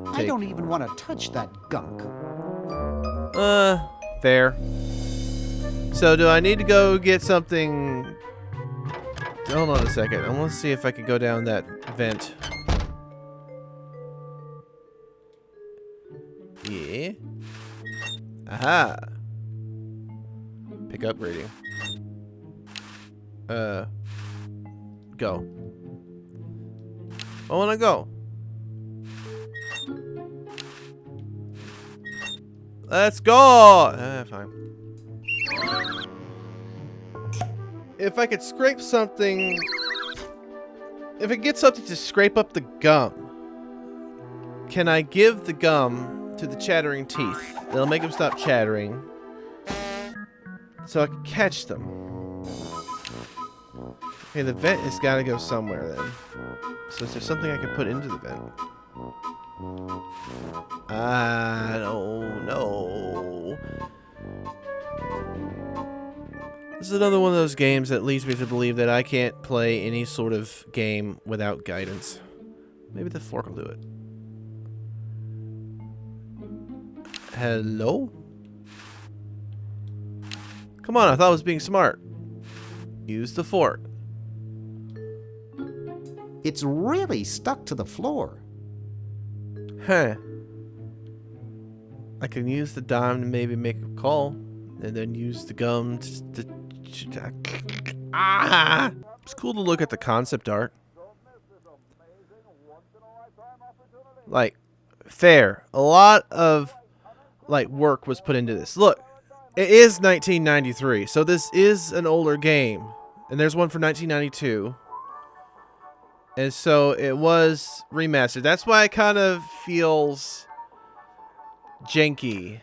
I don't even want to touch that gunk. Fair. So do I need to go get something? Hold on a second. I want to see if I can go down that vent. Yeah. Aha. Pick up rating. Go. I want to go. Let's go! Fine. If I could scrape something... If I get something to scrape up the gum, can I give the gum to the chattering teeth? It'll make them stop chattering. So I can catch them. Okay, the vent has got to go somewhere then. So is there something I can put into the vent? I don't know. This is another one of those games that leads me to believe that I can't play any sort of game without guidance. Maybe the fork will do it. Hello? Come on, I thought I was being smart. Use the fork. It's really stuck to the floor. Huh. I can use the dime to maybe make a call, and then use the gum to ah! It's cool to look at the concept art. Like, fair. A lot of, like, work was put into this. Look, it is 1993, so this is an older game. And there's one for 1992. And so it was remastered. That's why it kind of feels janky.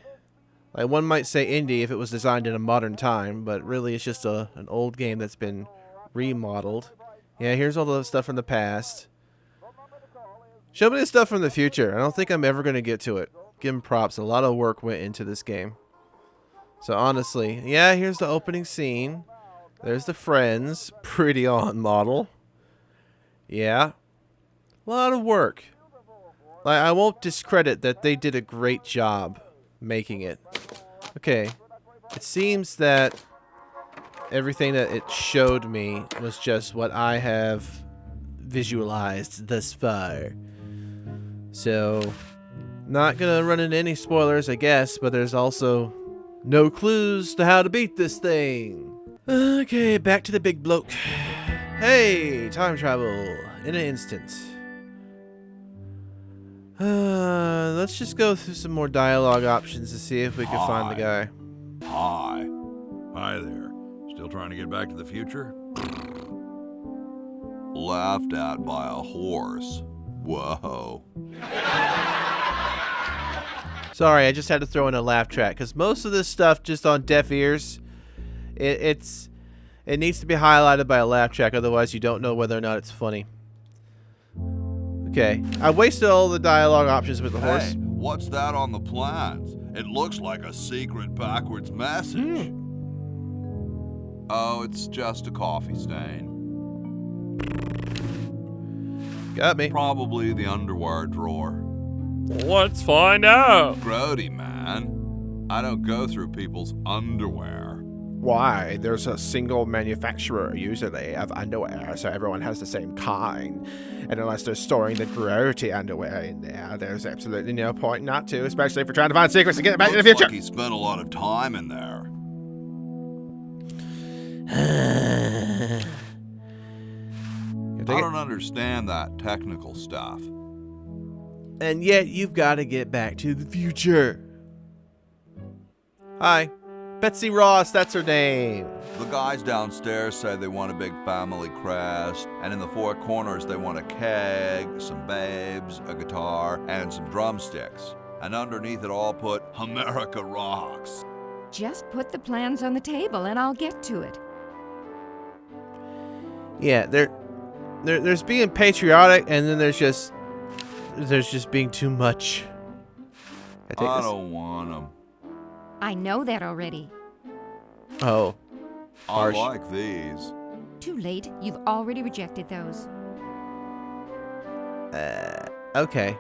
Like, one might say indie if it was designed in a modern time, but really it's just an old game that's been remodeled. Yeah, here's all the stuff from the past. Show me the stuff from the future. I don't think I'm ever going to get to it. Give 'em props. A lot of work went into this game. So honestly, yeah, here's the opening scene. There's the friends. Pretty on model. Yeah. A lot of work. Like, I won't discredit that they did a great job making it. Okay. It seems that everything that it showed me was just what I have visualized thus far. So, not gonna run into any spoilers, I guess, but there's also no clues to how to beat this thing. Okay, back to the big bloke. Hey, time travel in an instant. Let's just go through some more dialogue options to see if we can find the guy. Hi. Hi there. Still trying to get back to the future? Laughed at by a horse. Whoa. Sorry, I just had to throw in a laugh track because most of this stuff just on deaf ears. It needs to be highlighted by a laugh track, otherwise you don't know whether or not it's funny. Okay, I wasted all the dialogue options with the horse. Hey, what's that on the plans? It looks like a secret backwards message. Oh, it's just a coffee stain. Got me. Probably the underwear drawer. Let's find out. Grody, man. I don't go through people's underwear. Why? There's a single manufacturer usually of underwear, so everyone has the same kind. And unless they're storing the grody underwear in there, there's absolutely no point not to, especially if you're trying to find secrets to get back to the future. Like he spent a lot of time in there. I don't understand that technical stuff. And yet you've got to get back to the future. Hi. Betsy Ross, that's her name. The guys downstairs say they want a big family crest, and in the four corners they want a keg, some babes, a guitar, and some drumsticks. And underneath it all put, America rocks. Just put the plans on the table and I'll get to it. Yeah, there's being patriotic, and then there's just being too much. I don't want them. I know that already. Oh. I like these. Too late. You've already rejected those. Okay.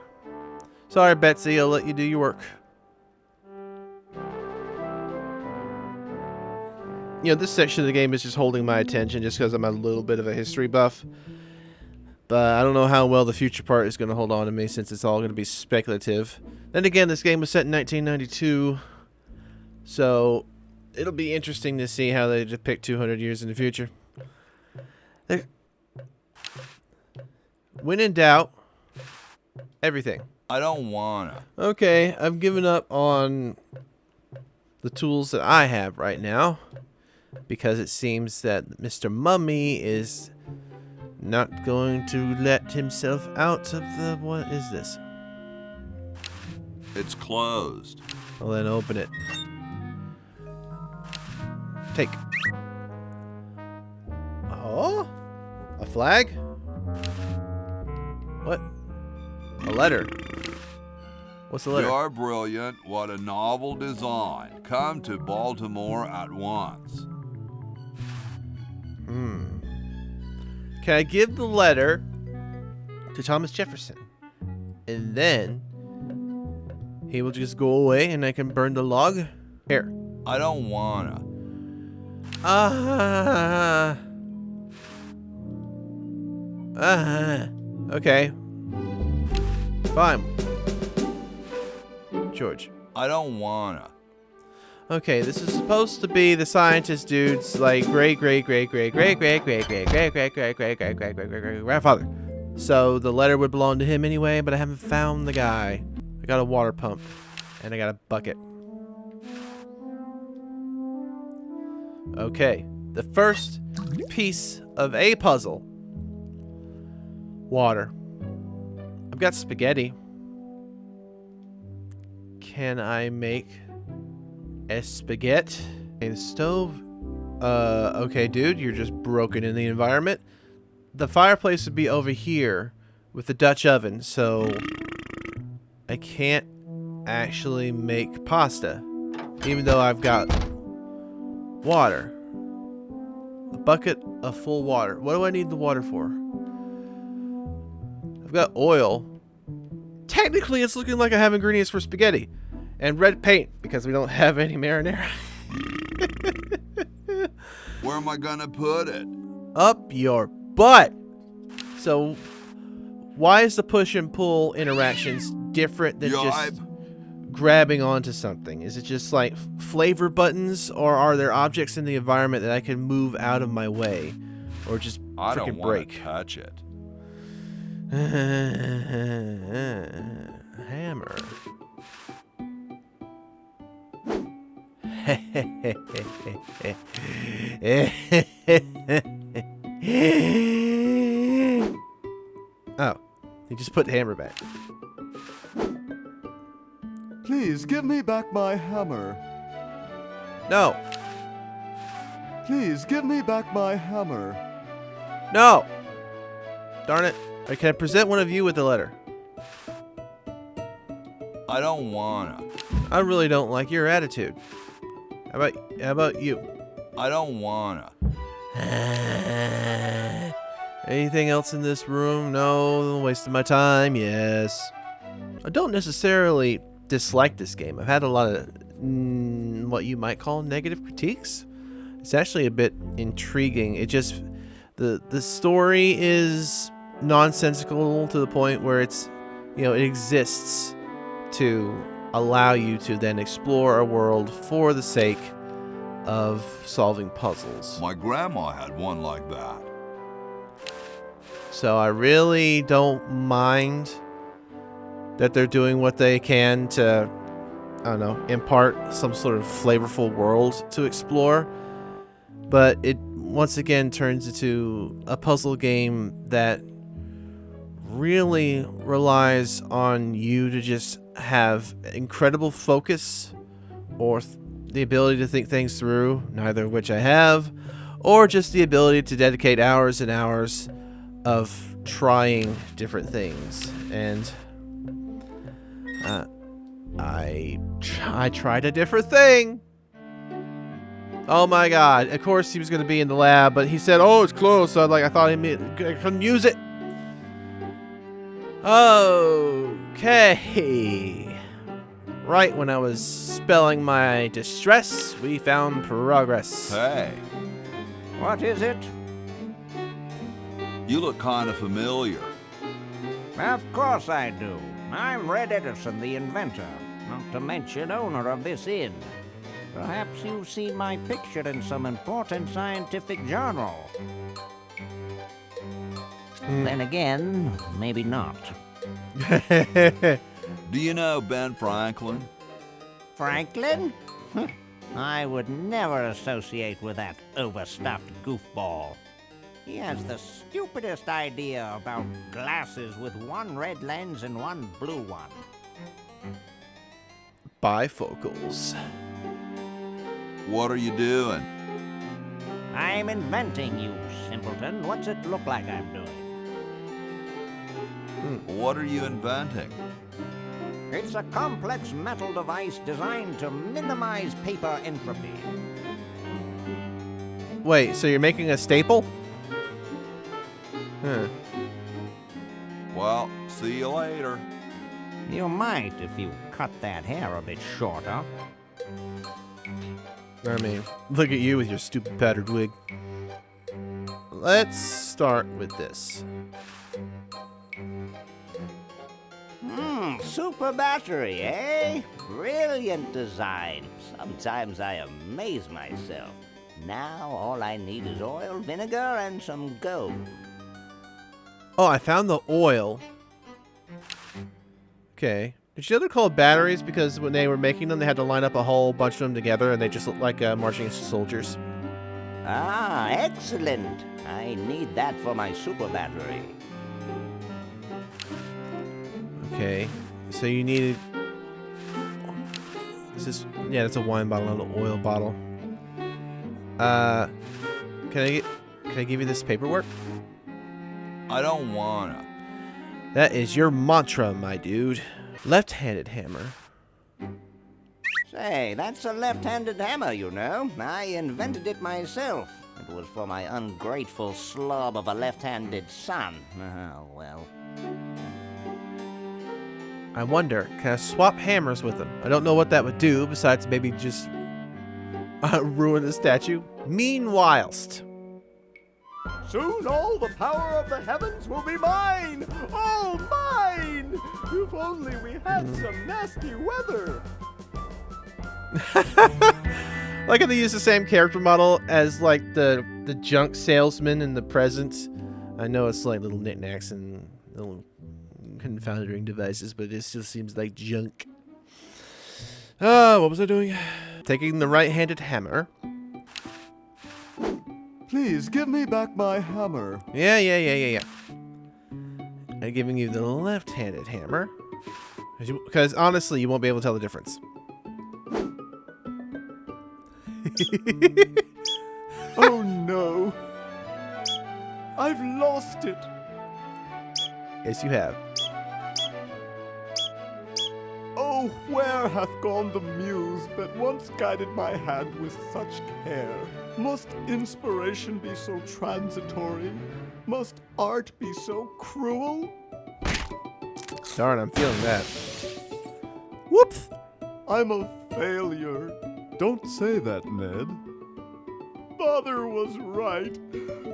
Sorry, Betsy. I'll let you do your work. You know, this section of the game is just holding my attention just because I'm a little bit of a history buff. But I don't know how well the future part is going to hold on to me since it's all going to be speculative. Then again, this game was set in 1992. So it'll be interesting to see how they depict 200 years in the future. When in doubt, everything. I don't wanna. Okay, I've given up on the tools that I have right now because it seems that Mr. Mummy is not going to let himself out of the... What is this? It's closed. Well, then open it. Take. Oh? A flag? What? A letter. What's the letter? You're brilliant. What a novel design. Come to Baltimore at once. Can I give the letter to Thomas Jefferson? And then he will just go away and I can burn the log? Here. I don't wanna. Okay. Fine. George. I don't wanna. Okay, this is supposed to be the scientist dude's like great grandfather. So the letter would belong to him anyway, but I haven't found the guy. I got a water pump and I got a bucket. Okay, the first piece of a puzzle. Water. I've got spaghetti. Can I make a spaghetti? Okay, the stove. Okay, dude, you're just broken in the environment. The fireplace would be over here with the Dutch oven, so I can't actually make pasta, even though I've got water. A bucket of full water. What do I need the water for? I've got oil. Technically, it's looking like I have ingredients for spaghetti. And red paint, because we don't have any marinara. Where am I gonna put it? Up your butt. So, Why is the push and pull interactions different than just grabbing onto something? Is it just like flavor buttons, or are there objects in the environment that I can move out of my way, or just I don't freaking want break? to touch it. Hammer. Oh, he just put the hammer back. Please give me back my hammer. No. Please give me back my hammer. No. Darn it. I can present one of you with the letter. I don't wanna. I really don't like your attitude. How about you? I don't wanna. Anything else in this room? No. Wasting my time? Yes. I don't necessarily dislike this game. I've had a lot of what you might call negative critiques. It's actually a bit intriguing. It just the story is nonsensical to the point where it's, you know, it exists to allow you to then explore a world for the sake of solving puzzles. My grandma had one like that. So I really don't mind that they're doing what they can to, I don't know, impart some sort of flavorful world to explore. But it once again turns into a puzzle game that really relies on you to just have incredible focus or the ability to think things through, neither of which I have, or just the ability to dedicate hours and hours of trying different things. And I tried a different thing. Oh my god. Of course he was going to be in the lab, but he said, oh, it's closed. So I thought I couldn't use it. Okay. Right when I was spelling my distress, we found progress. Hey. What is it? You look kind of familiar. Of course I do. I'm Red Edison, the inventor, not to mention owner of this inn. Perhaps you've seen my picture in some important scientific journal. Then again, maybe not. Do you know Ben Franklin? Franklin? I would never associate with that overstuffed goofball. He has the stupidest idea about glasses with one red lens and one blue one. Bifocals. What are you doing? I'm inventing, you simpleton. What's it look like I'm doing? What are you inventing? It's a complex metal device designed to minimize paper entropy. Wait, so you're making a staple? Huh. Well, see you later. You might if you cut that hair a bit shorter. I mean, look at you with your stupid powdered wig. Let's start with this. Super battery, eh? Brilliant design. Sometimes I amaze myself. Now all I need is oil, vinegar, and some gold. Oh, I found the oil. Okay. Did you know they're called batteries because when they were making them, they had to line up a whole bunch of them together and they just looked like marching soldiers? Ah, excellent. I need that for my super battery. Okay. So you needed... Is this... Yeah, that's a wine bottle, not an oil bottle. Can I give you this paperwork? I don't wanna. That is your mantra, my dude. Left-handed hammer. Say, that's a left-handed hammer, you know. I invented it myself. It was for my ungrateful slob of a left-handed son. Oh, well. I wonder, can I swap hammers with him? I don't know what that would do, besides maybe just ruin the statue. Meanwhilest. Soon all the power of the heavens will be mine! All mine! If only we had some nasty weather! Like if they use the same character model as like the junk salesman in the present. I know it's like little knickknacks and little confounding devices, but it still seems like junk. What was I doing? Taking the right-handed hammer. Please give me back my hammer. Yeah. I'm giving you the left-handed hammer. Because honestly, you won't be able to tell the difference. Oh no. I've lost it. Yes, you have. Oh, where hath gone the muse that once guided my hand with such care? Must inspiration be so transitory? Must art be so cruel? Darn, I'm feeling that. Whoops! I'm a failure. Don't say that, Ned. Father was right.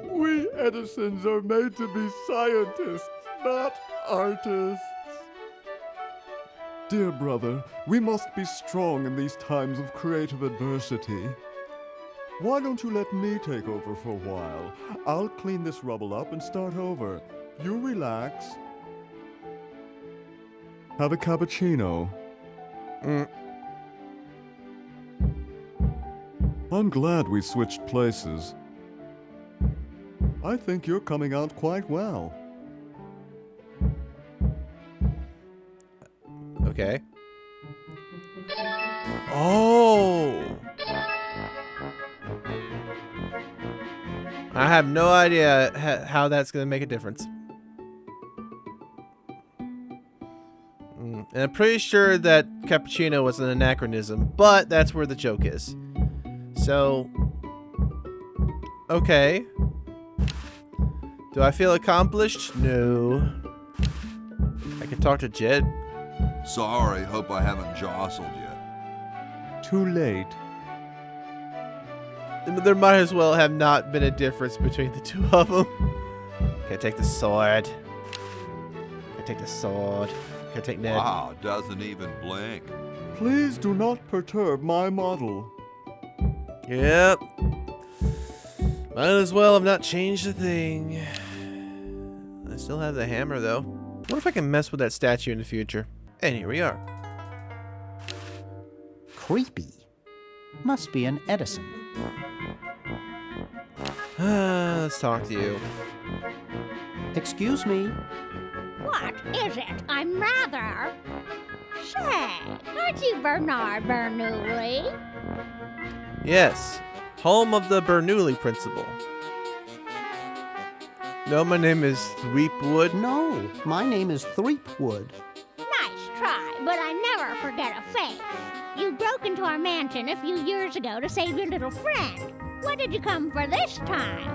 We Edisons are made to be scientists, not artists. Dear brother, we must be strong in these times of creative adversity. Why don't you let me take over for a while? I'll clean this rubble up and start over. You relax. Have a cappuccino. I'm glad we switched places. I think you're coming out quite well. Okay. Oh! I have no idea how that's going to make a difference. And I'm pretty sure that cappuccino was an anachronism, but that's where the joke is. So, okay. Do I feel accomplished? No. I can talk to Jed. Sorry, hope I haven't jostled you. Too late. There might as well have not been a difference between the two of them. Can I take the sword? Can I take the sword? Can I take Ned? Wow, doesn't even blink. Please do not perturb my model. Yep. Might as well have not changed a thing. I still have the hammer, though. What if I can mess with that statue in the future? And here we are. Creepy. Must be an Edison. Let's talk to you. Excuse me. What is it? I'm rather... Say, aren't you Bernard Bernoulli? Yes. Home of the Bernoulli principle. No, my name is Threepwood. No, my name is Threepwood. Nice try, but I never forget a face. You broke into our mansion a few years ago to save your little friend. What did you come for this time?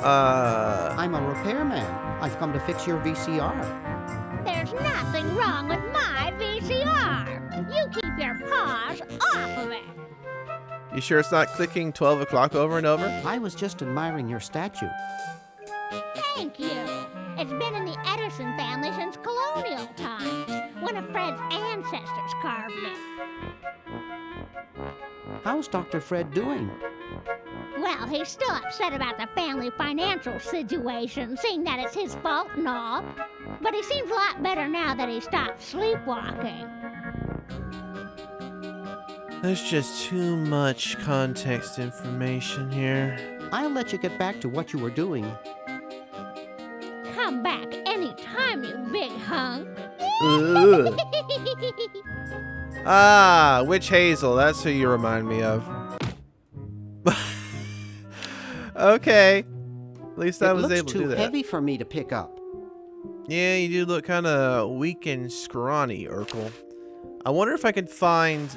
I'm a repairman. I've come to fix your VCR. There's nothing wrong with my VCR. You keep your paws off of it. You sure it's not clicking 12 o'clock over and over? I was just admiring your statue. Thank you. It's been in the Edison family since colonial times. One of Fred's ancestors carved it. How's Dr. Fred doing? Well, he's still upset about the family financial situation, seeing that it's his fault and all. But he seems a lot better now that he stopped sleepwalking. There's just too much context information here. I'll let you get back to what you were doing. Come back anytime, you big hunk. Ah, Witch Hazel. That's who you remind me of. Okay. At least I was able to do that. It looks too heavy for me to pick up. Yeah, you do look kind of weak and scrawny, Urkel. I wonder if I can find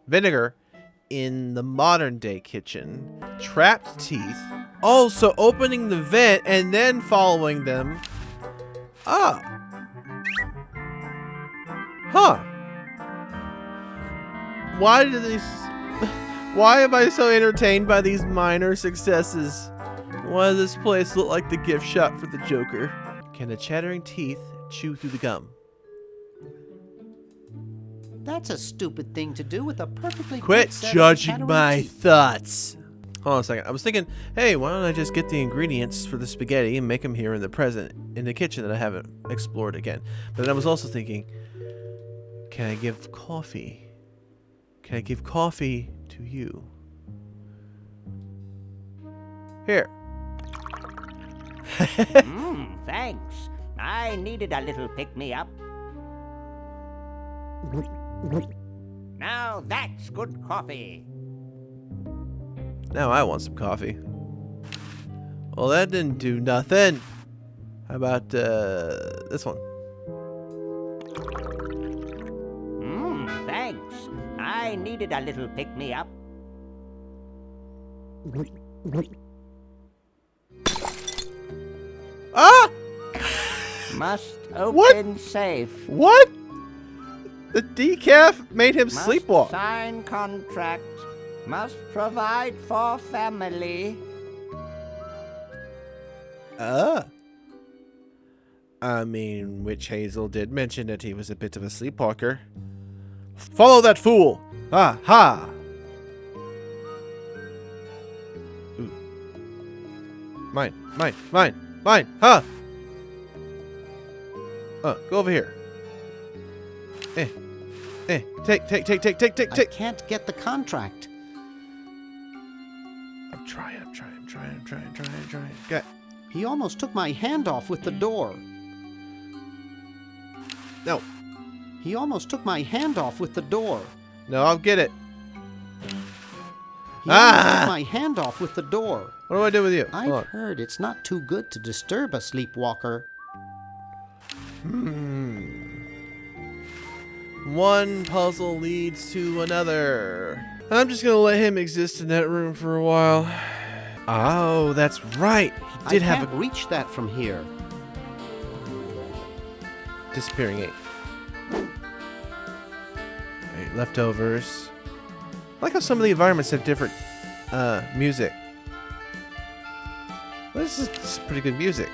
vinegar in the modern day kitchen. Trapped teeth. Oh, so opening the vent and then following them. Ah. Huh. Why am I so entertained by these minor successes? Why does this place look like the gift shop for the Joker? Can the chattering teeth chew through the gum? That's a stupid thing to do with a perfectly Quit good set of judging chattering my teeth. thoughts. Hold on a second. I was thinking, hey, why don't I just get the ingredients for the spaghetti and make them here in the present, in the kitchen that I haven't explored again. But then I was also thinking, can I give coffee? Can I give coffee to you? Here. Thanks. I needed a little pick-me-up. Now that's good coffee. Now I want some coffee. Well, that didn't do nothing. How about this one? Thanks. I needed a little pick-me-up. Ah! Must open safe. What? The decaf made him Must sleepwalk. sign contract. Must provide for family. I mean, Witch Hazel did mention that he was a bit of a sleepwalker. Follow that fool! Ha ha! Ooh. Mine, mine, mine, mine! Ha! Go over here. Take. I can't get the contract. I'm trying. Got. He almost took my hand off with the door. No. He almost took my hand off with the door. No, I'll get it. He almost took my hand off with the door. What do I do with you? I've heard it's not too good to disturb a sleepwalker. One puzzle leads to another. I'm just gonna let him exist in that room for a while. Oh, that's right. He did have can't reach that from here. Disappearing 8. Right, leftovers. I like how some of the environments have different music. Well, this is pretty good music.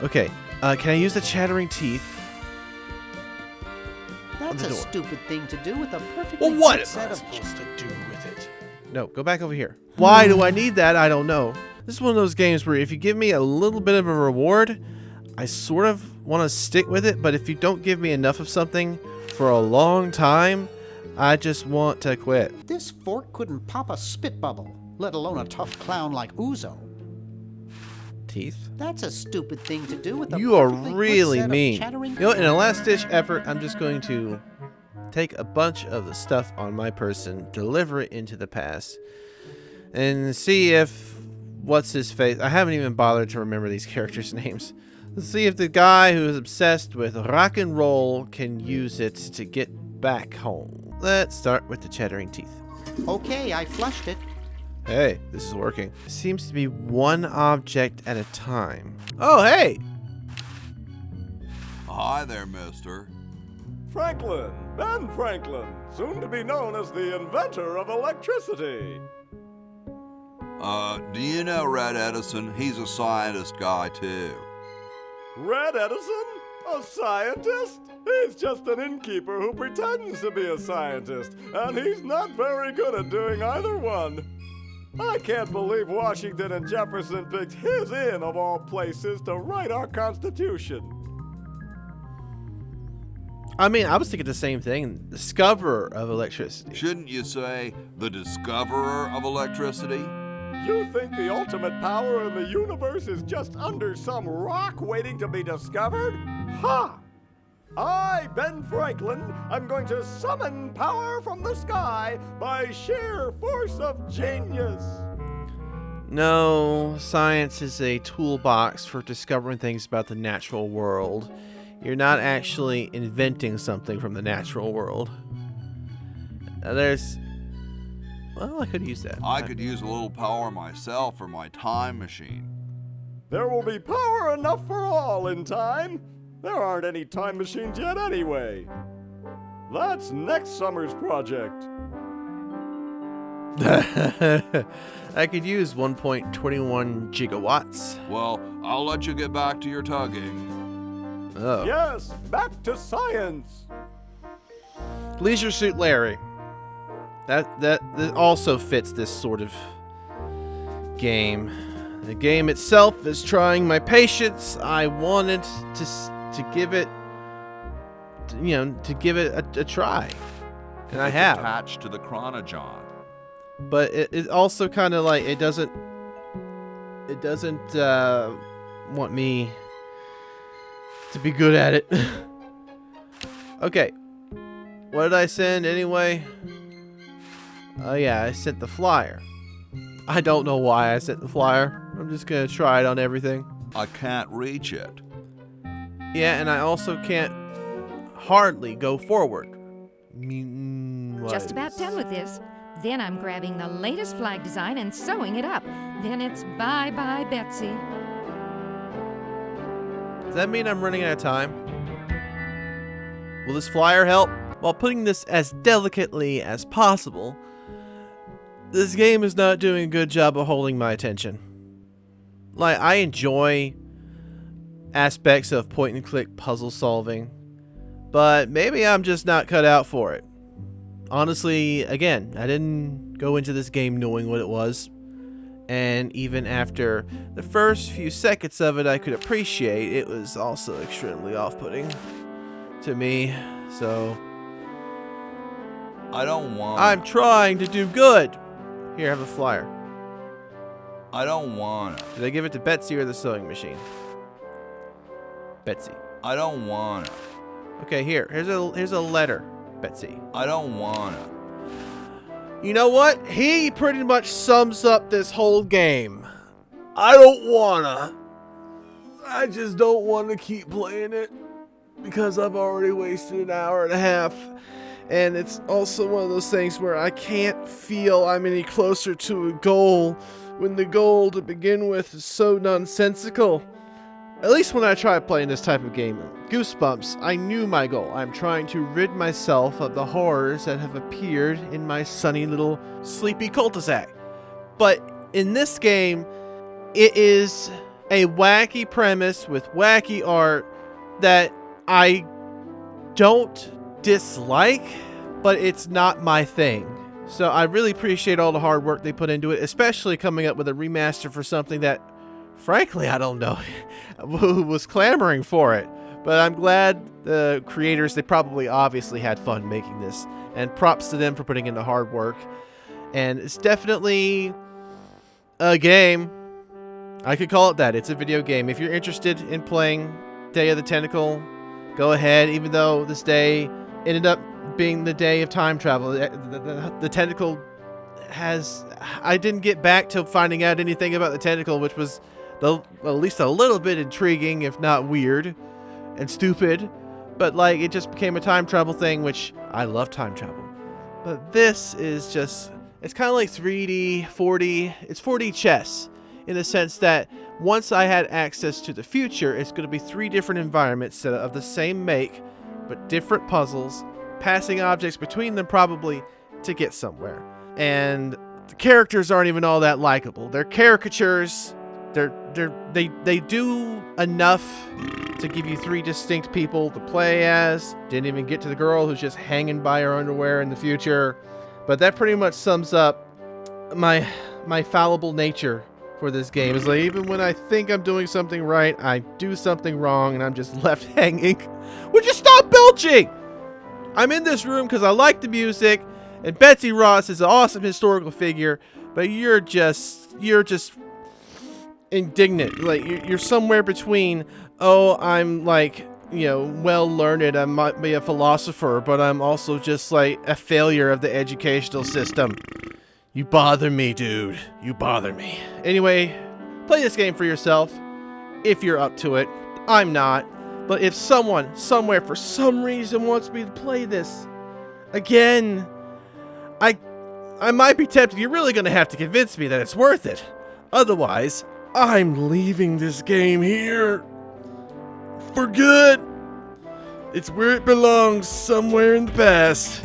Okay, can I use the chattering teeth? That's a stupid thing to do with a perfectly Well, what good am set I of supposed to do with it? No, go back over here. Why do I need that? I don't know. This is one of those games where if you give me a little bit of a reward, I sort of want to stick with it, but if you don't give me enough of something for a long time, I just want to quit. This fork couldn't pop a spit bubble, let alone a tough clown like Uzo. Teeth? That's a stupid thing to do with a You are perfectly good really set of mean. chattering You know, in a last-ditch effort, I'm just going to take a bunch of the stuff on my person, deliver it into the past, and see if what's-his-face... I haven't even bothered to remember these characters' names. Let's see if the guy who is obsessed with rock and roll can use it to get back home. Let's start with the chattering teeth. Okay, I flushed it. Hey, this is working. It seems to be one object at a time. Oh, hey! Hi there, mister. Franklin, Ben Franklin, soon to be known as the inventor of electricity. Do you know Red Edison? He's a scientist guy, too. Red Edison? A scientist? He's just an innkeeper who pretends to be a scientist, and he's not very good at doing either one. I can't believe Washington and Jefferson picked his inn, of all places, to write our Constitution. I mean, I was thinking the same thing. Discoverer of electricity. Shouldn't you say the discoverer of electricity? You think the ultimate power in the universe is just under some rock waiting to be discovered? Ha! I, Ben Franklin, am going to summon power from the sky by sheer force of genius. No, science is a toolbox for discovering things about the natural world. You're not actually inventing something from the natural world. Well, I could use that. I could use a little power myself for my time machine. There will be power enough for all in time. There aren't any time machines yet anyway. That's next summer's project. I could use 1.21 gigawatts. Well, I'll let you get back to your tugging. Oh. Yes, back to science. Leisure Suit Larry. That also fits this sort of game. The game itself is trying my patience. I wanted to give it, to give it a try, and I have. Attached to the chronogon. But it also kind of like it doesn't want me to be good at it. Okay, what did I send anyway? Oh yeah, I sent the flyer. I don't know why I sent the flyer. I'm just gonna try it on everything. I can't reach it. Yeah, and I also can't hardly go forward. Just about done with this. Then I'm grabbing the latest flag design and sewing it up. Then it's bye-bye, Betsy. Does that mean I'm running out of time? Will this flyer help? While putting this as delicately as possible, this game is not doing a good job of holding my attention. Like, I enjoy aspects of point-and-click puzzle solving, but maybe I'm just not cut out for it. Honestly, again, I didn't go into this game knowing what it was, and even after the first few seconds of it I could appreciate, it was also extremely off-putting to me, so I don't want. I'm trying to do good. Here, have a flyer. I don't want it. Did I give it to Betsy or the sewing machine? Betsy. I don't want it. Okay, here's a letter, Betsy. I don't want it. You know what? He pretty much sums up this whole game. I don't wanna. I just don't want to keep playing it because I've already wasted an hour and a half. And it's also one of those things where I can't feel I'm any closer to a goal when the goal to begin with is so nonsensical. At least when I tried playing this type of game, Goosebumps, I knew my goal. I'm trying to rid myself of the horrors that have appeared in my sunny little sleepy cul-de-sac. But in this game, it is a wacky premise with wacky art that I don't dislike, but it's not my thing. So I really appreciate all the hard work they put into it, especially coming up with a remaster for something that, frankly, I don't know who was clamoring for it. But I'm glad the creators, they probably obviously had fun making this, and props to them for putting in the hard work. And it's definitely a game. I could call it that. It's a video game. If you're interested in playing Day of the Tentacle, go ahead, even though this day ended up being the day of time travel. The Tentacle has... I didn't get back to finding out anything about the Tentacle, which was at least a little bit intriguing, if not weird and stupid. But, like, it just became a time travel thing, which I love time travel. But this is just... It's kind of like 3D, 4D... It's 4D chess, in the sense that once I had access to the future, it's going to be 3 different environments of the same make, but different puzzles, passing objects between them probably to get somewhere. And the characters aren't even all that likable. They're caricatures. They do enough to give you 3 distinct people to play as. Didn't even get to the girl who's just hanging by her underwear in the future. But that pretty much sums up my fallible nature for this game. It's like, even when I think I'm doing something right, I do something wrong and I'm just left hanging. Would you stop belching? I'm in this room because I like the music, and Betsy Ross is an awesome historical figure, but you're just indignant. Like, you're somewhere between, oh, I'm like, well learned, I might be a philosopher, but I'm also just like a failure of the educational system. You bother me, dude. You bother me. Anyway, play this game for yourself if you're up to it. I'm not. But if someone, somewhere, for some reason wants me to play this again, I might be tempted. You're really going to have to convince me that it's worth it. Otherwise, I'm leaving this game here for good. It's where it belongs, somewhere in the past.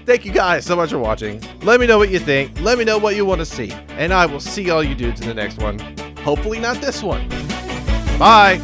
Thank you guys so much for watching. Let me know what you think. Let me know what you want to see. And I will see all you dudes in the next one. Hopefully not this one. Bye.